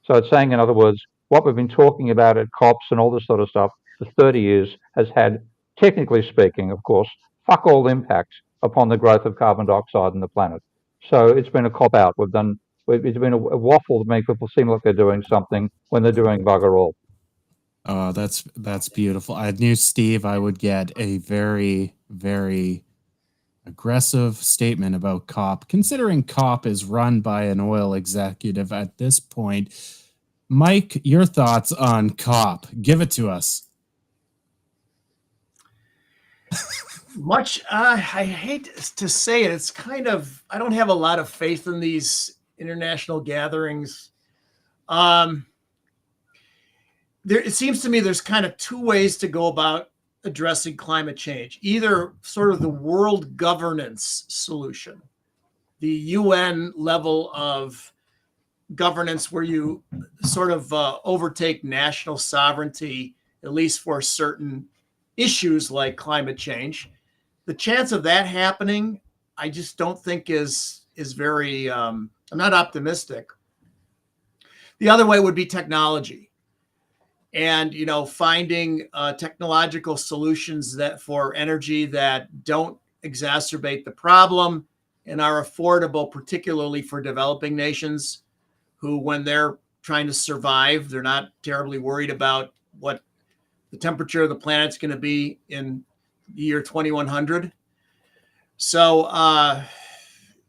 So it's saying, in other words, what we've been talking about at COPs and all this sort of stuff for 30 years has had, technically speaking, of course, fuck all impact upon the growth of carbon dioxide in the planet. So it's been a cop out. It's been a waffle to make people seem like they're doing something when they're doing bugger all. Oh, that's beautiful. I knew, Steve, I would get a very, very aggressive statement about COP, considering COP is run by an oil executive at this point. Mike, your thoughts on COP? Give it to us. I hate to say it. It's kind of, I don't have a lot of faith in these international gatherings. It seems to me there's kind of two ways to go about addressing climate change. Either sort of the world governance solution, the UN level of governance where you sort of overtake national sovereignty, at least for certain issues like climate change. The chance of that happening, I just don't think is very, I'm not optimistic. The other way would be technology. And, you know, finding technological solutions that for energy that don't exacerbate the problem and are affordable, particularly for developing nations who, when they're trying to survive, they're not terribly worried about what the temperature of the planet's going to be in the year 2100. So,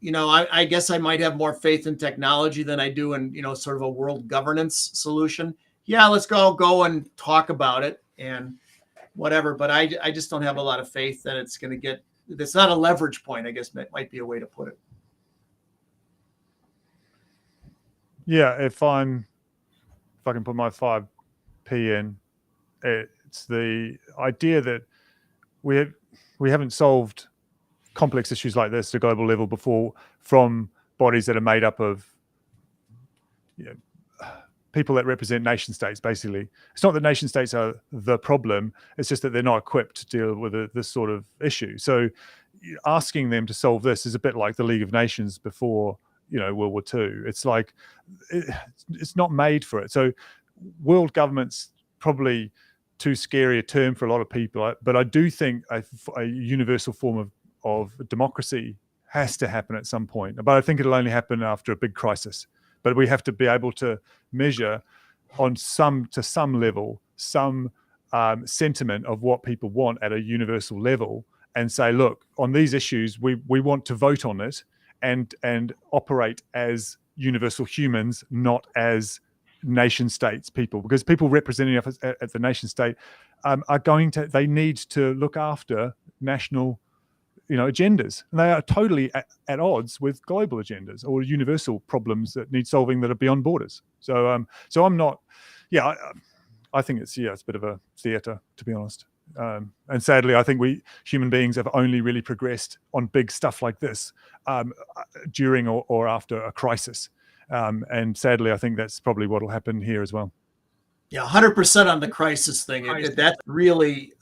you know, I guess I might have more faith in technology than I do in, you know, sort of a world governance solution. Yeah, let's go and talk about it and whatever. But I just don't have a lot of faith that it's going to get, it's not a leverage point, I guess might be a way to put it. Yeah, if I can put my 5p in, it's the idea that we haven't solved complex issues like this at a global level before from bodies that are made up of, you know, people that represent nation states. Basically, it's not that nation states are the problem, it's just that they're not equipped to deal with this sort of issue. So asking them to solve this is a bit like the League of Nations before, you know, World War II. It's like it's not made for it. So world government's probably too scary a term for a lot of people, but I do think a universal form of democracy has to happen at some point. But I think it'll only happen after a big crisis. But we have to be able to measure to some level, some sentiment of what people want at a universal level, and say, look, on these issues, we want to vote on it and operate as universal humans, not as nation states people, because people representing us at the nation state they need to look after national agendas, and they are totally at odds with global agendas or universal problems that need solving that are beyond borders. So I'm not, I think it's a bit of a theater, to be honest. And sadly, I think we human beings have only really progressed on big stuff like this during or after a crisis. And sadly, I think that's probably what will happen here as well. Yeah, 100% on the crisis thing. That's really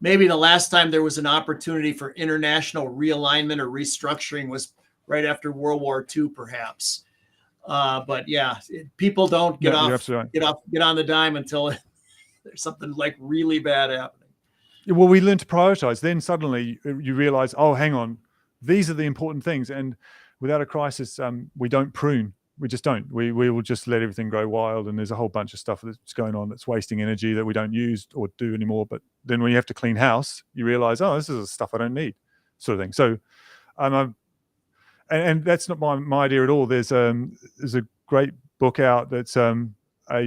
maybe the last time there was an opportunity for international realignment or restructuring was right after World War II, perhaps. But yeah, people don't get on the dime until there's something like really bad happening. Well, we learn to prioritize. Then suddenly you realize, oh, hang on, these are the important things. And without a crisis, we don't prune. We just don't. We will just let everything grow wild. And there's a whole bunch of stuff that's going on that's wasting energy that we don't use or do anymore. But then when you have to clean house, you realize, oh, this is the stuff I don't need, sort of thing. So, and that's not my idea at all. There's a great book out that's a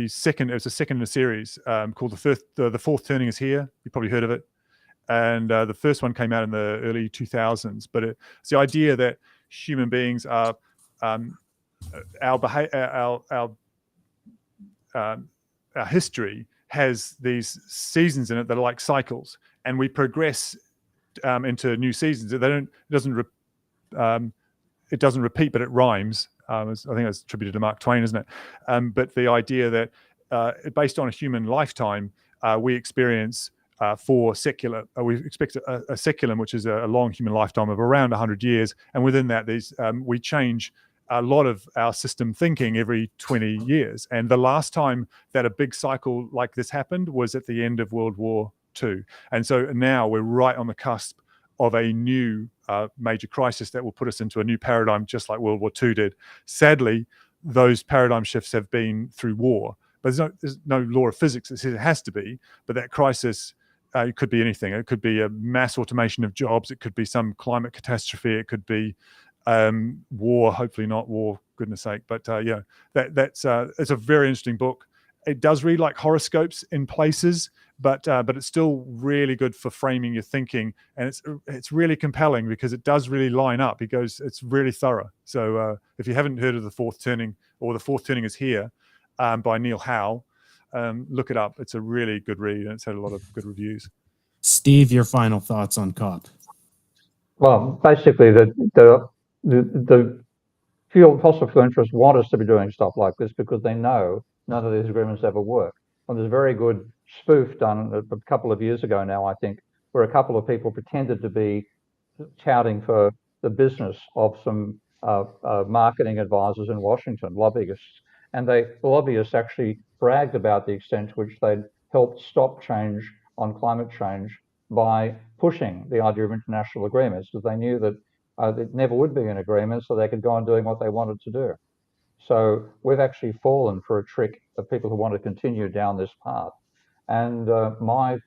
second in a series called The Fourth Turning is Here. You've probably heard of it. And the first one came out in the early 2000s. But it's the idea that human beings are our history has these seasons in it that are like cycles, and we progress into new seasons. It doesn't repeat, but it rhymes. I think that's attributed to Mark Twain, isn't it? But the idea that based on a human lifetime, we experience we expect a seculum, which is a long human lifetime of around 100 years, and within that, we change a lot of our system thinking every 20 years. And the last time that a big cycle like this happened was at the end of World War II. And so now we're right on the cusp of a new major crisis that will put us into a new paradigm, just like World War II did. Sadly, those paradigm shifts have been through war, but there's no law of physics that says it has to be. But that crisis, it could be anything. It could be a mass automation of jobs. It could be some climate catastrophe. It could be war, hopefully not war, goodness sake. But it's a very interesting book. It does read like horoscopes in places, but it's still really good for framing your thinking, and it's really compelling because it does really line up. It's really thorough. So if you haven't heard of The Fourth Turning or The Fourth Turning is Here by Neil Howe, look it up. It's a really good read, and it's had a lot of good reviews. Steve, your final thoughts on COP? Well, basically, the fossil fuel interests want us to be doing stuff like this because they know none of these agreements ever work. And there's a very good spoof done a couple of years ago now, I think, where a couple of people pretended to be touting for the business of some marketing advisors in Washington, lobbyists. And the lobbyists actually bragged about the extent to which they'd helped stop change on climate change by pushing the idea of international agreements, because they knew that there never would be an agreement, so they could go on doing what they wanted to do. So we've actually fallen for a trick of people who want to continue down this path. And my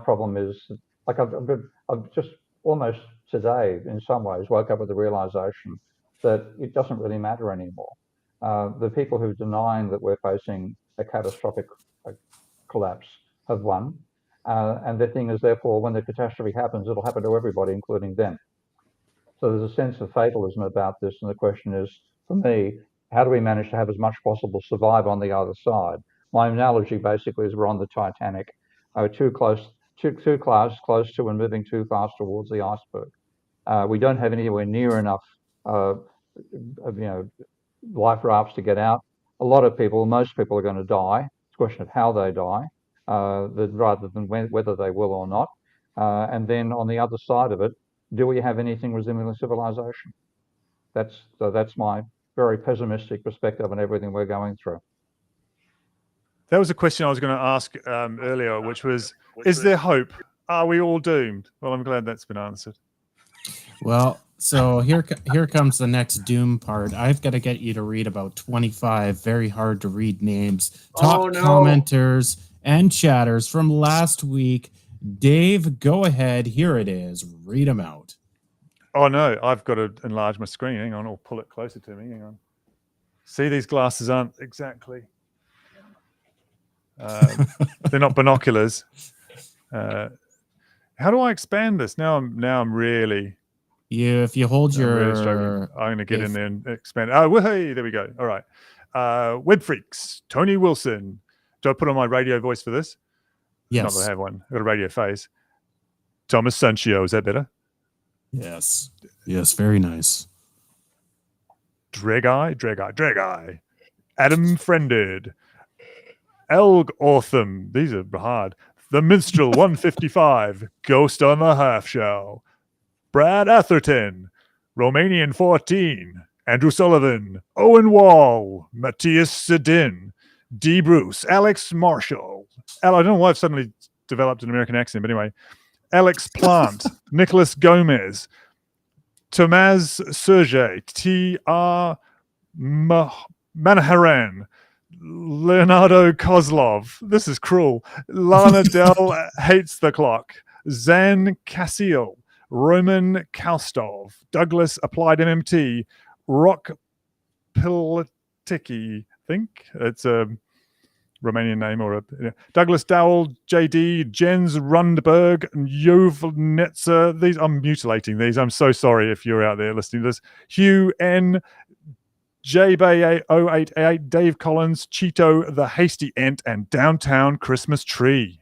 problem is, like I've just almost today, in some ways, woke up with the realization that it doesn't really matter anymore. The people who are denying that we're facing a catastrophic collapse have won. And the thing is, therefore, when the catastrophe happens, it'll happen to everybody, including them. So there's a sense of fatalism about this. And the question is, for me, how do we manage to have as much possible survive on the other side? My analogy basically is we're on the Titanic, too close to and moving too fast towards the iceberg. We don't have anywhere near enough life rafts to get out. Most people are going to die. It's a question of how they die, rather than whether they will or not. And then on the other side of it, do we have anything resembling civilization? That's my very pessimistic perspective on everything we're going through. That was a question I was going to ask earlier, which was, is there hope? Are we all doomed? Well, I'm glad that's been answered. Well, so here comes the next doom part. I've got to get you to read about 25 very hard to read names, top commenters and chatters from last week. Dave, go ahead. Here it is. Read them out. Oh, no, I've got to enlarge my screen. Hang on, I'll pull it closer to me. Hang on. See, these glasses aren't exactly... They're not binoculars. How do I expand this? Now I'm really If you hold I'm really struggling. your, I'm going to get in there and expand. Oh, well, hey, there we go. All right. Web Freaks, Tony Wilson. Do I put on my radio voice for this? Not that I yes, have one. I've got a radio phase. Thomas Sanchio. Is that better? yes, very nice. Drag-Eye. Adam Friended. Elg Ortham. These are hard. The Minstrel 155. Ghost on the Half Shell. Brad Atherton. Romanian 14. Andrew Sullivan. Owen Wall. Matthias Sedin. D. Bruce. Alex Marshall. I don't know why I've suddenly developed an American accent, but anyway. Alex Plant. Nicholas Gomez. Tomaz Sergey. T.R. Manaharan. Leonardo Kozlov. This is cruel. Lana Dell Hates the Clock. Zan Cassiel. Roman Kaustov. Douglas Applied MMT. Rock Pilitiki. I think it's a Romanian name or a Douglas Dowell, JD, Jens Rundberg, Jov Netzer. These I'm mutilating these. I'm so sorry if you're out there listening to this. Hugh N. JBA088, Dave Collins, Cheeto, The Hasty Ant, and Downtown Christmas Tree.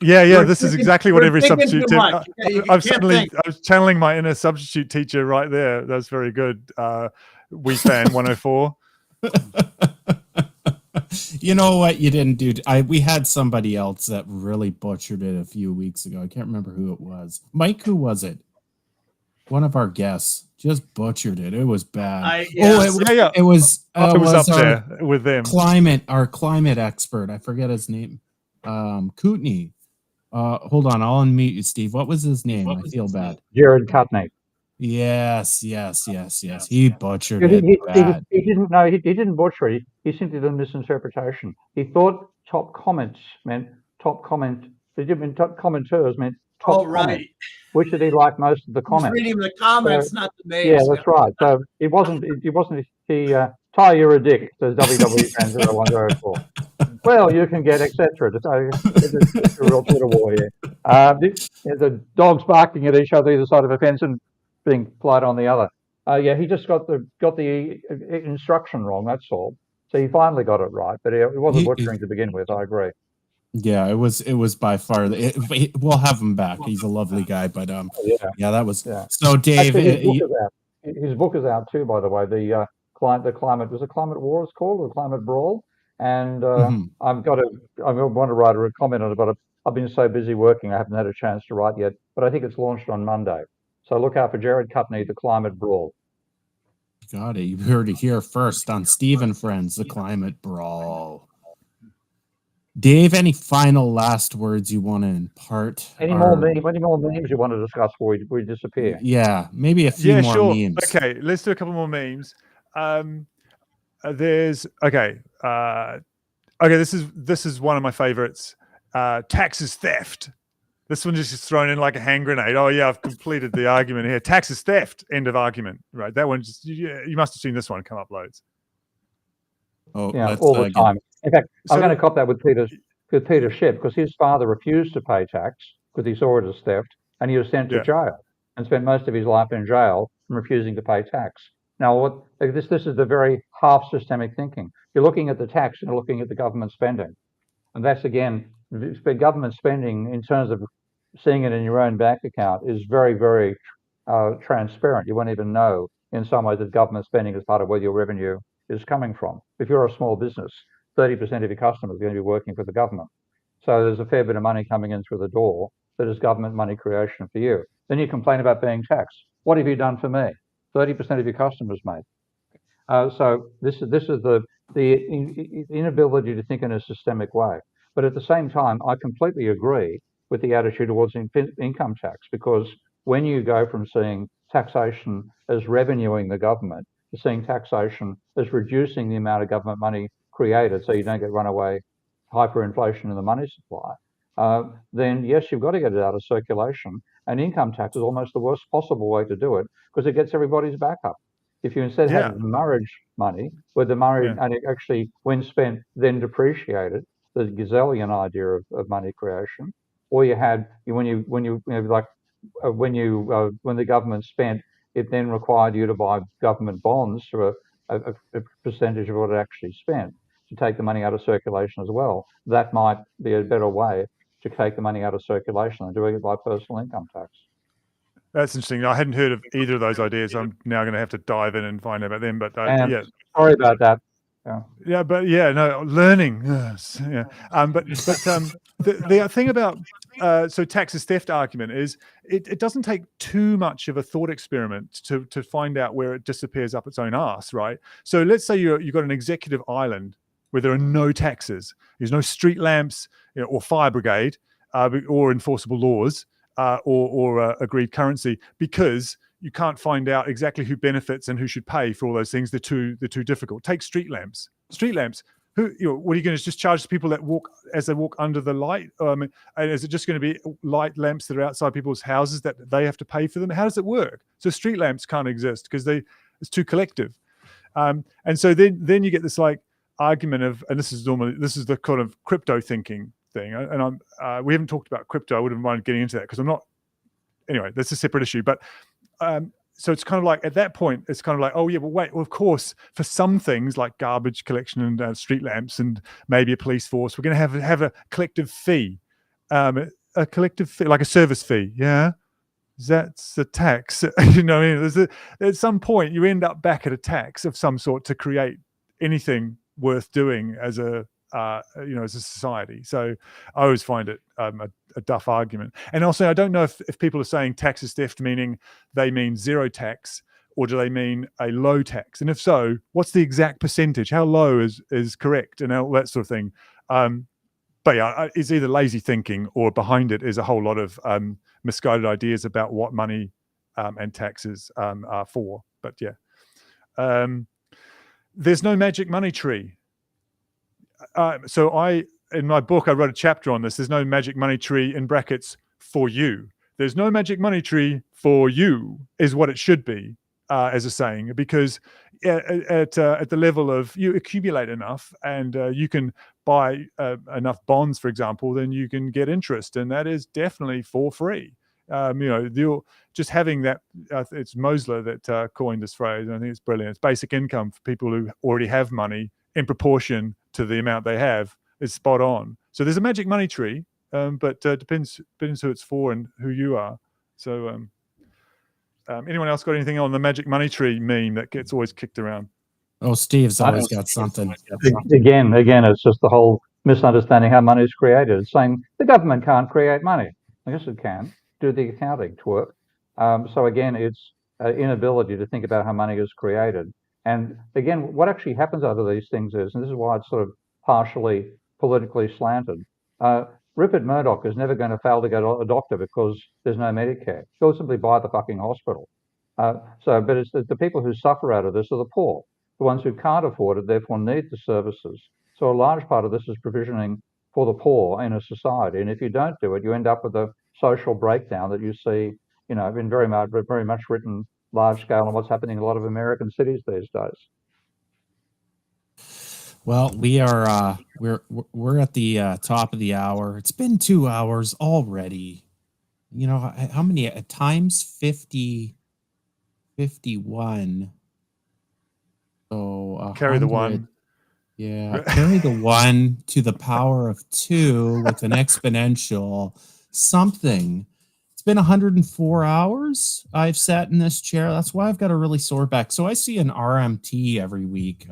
Yeah, this is exactly what every substitute teacher. I was channeling my inner substitute teacher right there. That's very good. We fan 104. You know what you didn't do? We had somebody else that really butchered it a few weeks ago. I can't remember who it was. Mike, who was it? One of our guests just butchered it. It was bad. It was up there with them. Our climate expert. I forget his name. Kootenai. Hold on, I'll unmute you, Steve. What was his name? I feel bad. Jared Cutney. Yes. He butchered it bad. He didn't know. He didn't butcher it. He simply did a misinterpretation. He thought top comments meant top comment. He didn't mean top commenters meant top comments. Which did he like most of the comments? Reading the comments, not the names. Yeah, that's right. So it wasn't. Ty, you're a dick. Says WWE fans 0104. Well, you can get etc. It's a real Twitter war here. The dogs barking at each other either side of a fence and being polite on the other. He just got the instruction wrong. That's all. So he finally got it right, but it wasn't butchering to begin with. I agree. Yeah, it was by far. We'll have him back. He's a lovely guy, but that was. Yeah. So Dave, actually, his book is out too, by the way. The climate was a climate war. It's called, or climate brawl. And I want to write a comment on it, but I've been so busy working, I haven't had a chance to write yet. But I think it's launched on Monday. So look out for Jared Cutney, The Climate Brawl. Got it. You heard it here first on Steve and Friends, The Climate Brawl. Dave, any final last words you want to impart? Any more memes you want to discuss before we disappear? Yeah, maybe a few more memes. Okay, let's do a couple more memes. This is one of my favorites. Tax is theft. This one just is thrown in like a hand grenade. Oh yeah, I've completed the argument here. Tax is theft. End of argument. Right. That one just you must have seen this one come up loads. Oh yeah, all the time. In fact, I'm going to cop that with Peter Shep, because his father refused to pay tax because he saw it as theft, and he was sent to jail and spent most of his life in jail from refusing to pay tax. Now, this is the very half systemic thinking. You're looking at the tax and you're looking at the government spending, and that's again, government spending in terms of seeing it in your own bank account is very, very transparent. You won't even know in some ways that government spending is part of where your revenue is coming from. If you're a small business, 30% of your customers are going to be working for the government. So there's a fair bit of money coming in through the door that is government money creation for you. Then you complain about paying tax. What have you done for me? 30% of your customers, mate. So this is the inability to think in a systemic way. But at the same time, I completely agree with the attitude towards income tax, because when you go from seeing taxation as revenuing the government to seeing taxation as reducing the amount of government money created so you don't get runaway hyperinflation in the money supply, then yes, you've got to get it out of circulation. And income tax is almost the worst possible way to do it because it gets everybody's back up. If you instead Yeah. have marriage money, where the marriage and it actually, when spent, then depreciated, the gazillion idea of money creation, or you had when the government spent, it then required you to buy government bonds for a percentage of what it actually spent to take the money out of circulation as well. That might be a better way to take the money out of circulation than doing it by personal income tax. That's interesting. I hadn't heard of either of those ideas. I'm now going to have to dive in and find out about them. But yeah, sorry about that. Yeah, but yeah, no, learning. Yes, yeah. The thing about so taxes theft argument is it doesn't take too much of a thought experiment to find out where it disappears up its own arse, right? So let's say you've got an executive island where there are no taxes, there's no street lamps, or fire brigade, or enforceable laws, or agreed currency, because you can't find out exactly who benefits and who should pay for all those things. They're too difficult. Take street lamps. Street lamps. Who, what are you going to just charge people that walk as they walk under the light? And is it just going to be light lamps that are outside people's houses that they have to pay for them? How does it work? So street lamps can't exist because it's too collective. And so then you get this like argument of, and this is the kind of crypto thinking thing. And we haven't talked about crypto. I wouldn't mind getting into that because I'm not. Anyway, that's a separate issue. But so it's kind of like at that point, it's kind of like, oh yeah, well wait, well of course, for some things like garbage collection and street lamps and maybe a police force, we're going to have a collective fee, a collective fee, like a service fee. Yeah, that's a tax. You know, what I mean, at some point you end up back at a tax of some sort to create anything worth doing as a as a society. So I always find it a duff argument. And also, I don't know if people are saying taxes theft meaning they mean zero tax, or do they mean a low tax? And if so, what's the exact percentage? How low is correct, and all that sort of thing. But yeah, it's either lazy thinking or behind it is a whole lot of misguided ideas about what money and taxes are for. But yeah, there's no magic money tree. So in my book, I wrote a chapter on this. There's no magic money tree in brackets for you. There's no magic money tree for you is what it should be as a saying, because at the level of you accumulate enough and you can buy enough bonds, for example, then you can get interest, and that is definitely for free. Just having that, it's Mosler that coined this phrase, and I think it's brilliant. It's basic income for people who already have money in proportion to the amount they have is spot on. So there's a magic money tree, but depends who it's for and who you are. So anyone else got anything on the magic money tree meme that gets always kicked around? Oh, Steve's always got something. Again, it's just the whole misunderstanding how money is created. It's saying the government can't create money. I guess it can do the accounting to work. So again, it's inability to think about how money is created. And again, what actually happens out of these things is, and this is why it's sort of partially politically slanted, Rupert Murdoch is never going to fail to get a doctor because there's no Medicare. He'll simply buy the fucking hospital. But it's the people who suffer out of this are the poor, the ones who can't afford it, therefore need the services. So a large part of this is provisioning for the poor in a society. And if you don't do it, you end up with a social breakdown that you see, in very much written large scale on what's happening in a lot of American cities these days. Well, we are we're at the top of the hour. It's been 2 hours already. How many times? 51. So carry the one. Yeah, carry the 1 to the power of 2 with an exponential something. It's been 104 hours I've sat in this chair. That's why I've got a really sore back. So I see an RMT every week.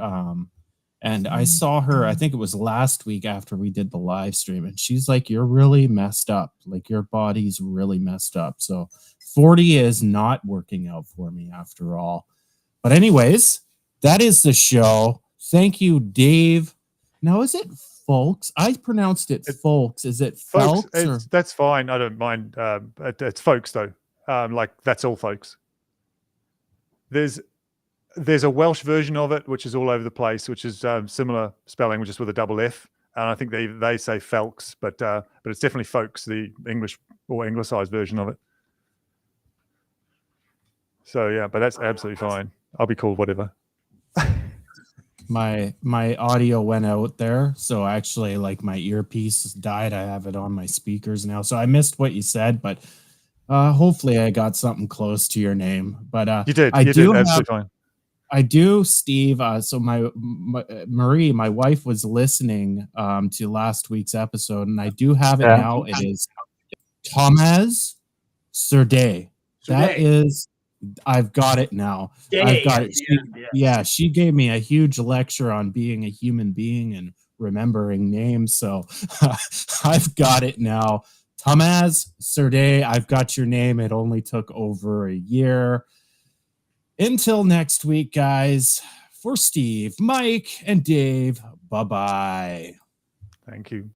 And I saw her, I think it was last week after we did the live stream, and she's like, you're really messed up. Like, your body's really messed up. So 40 is not working out for me after all. But anyways, that is the show. Thank you, Dave. Now, is it Foulkes? I pronounced it Foulkes. Is it Foulkes? That's fine. I don't mind. It's Foulkes, though. Like, that's all, folks. There's a Welsh version of it, which is all over the place, which is similar spelling, which is with a double F. And I think they say Foulkes, but it's definitely Foulkes, the English or anglicized version of it. So yeah, but that's absolutely fine. I'll be called whatever. My audio went out there, so actually, like, my earpiece died. I have it on my speakers now, so I missed what you said, but hopefully I got something close to your name. But You did. I You do did have, absolutely fine. I do, Steve. So my Marie, my wife, was listening to last week's episode, and I do have it Yeah. now. It is Thomas Serde. That is, I've got it now. I've got it. Yeah, she gave me a huge lecture on being a human being and remembering names. So I've got it now. Thomas Serde, I've got your name. It only took over a year. Until next week, guys, for Steve, Mike, and Dave, bye-bye. Thank you.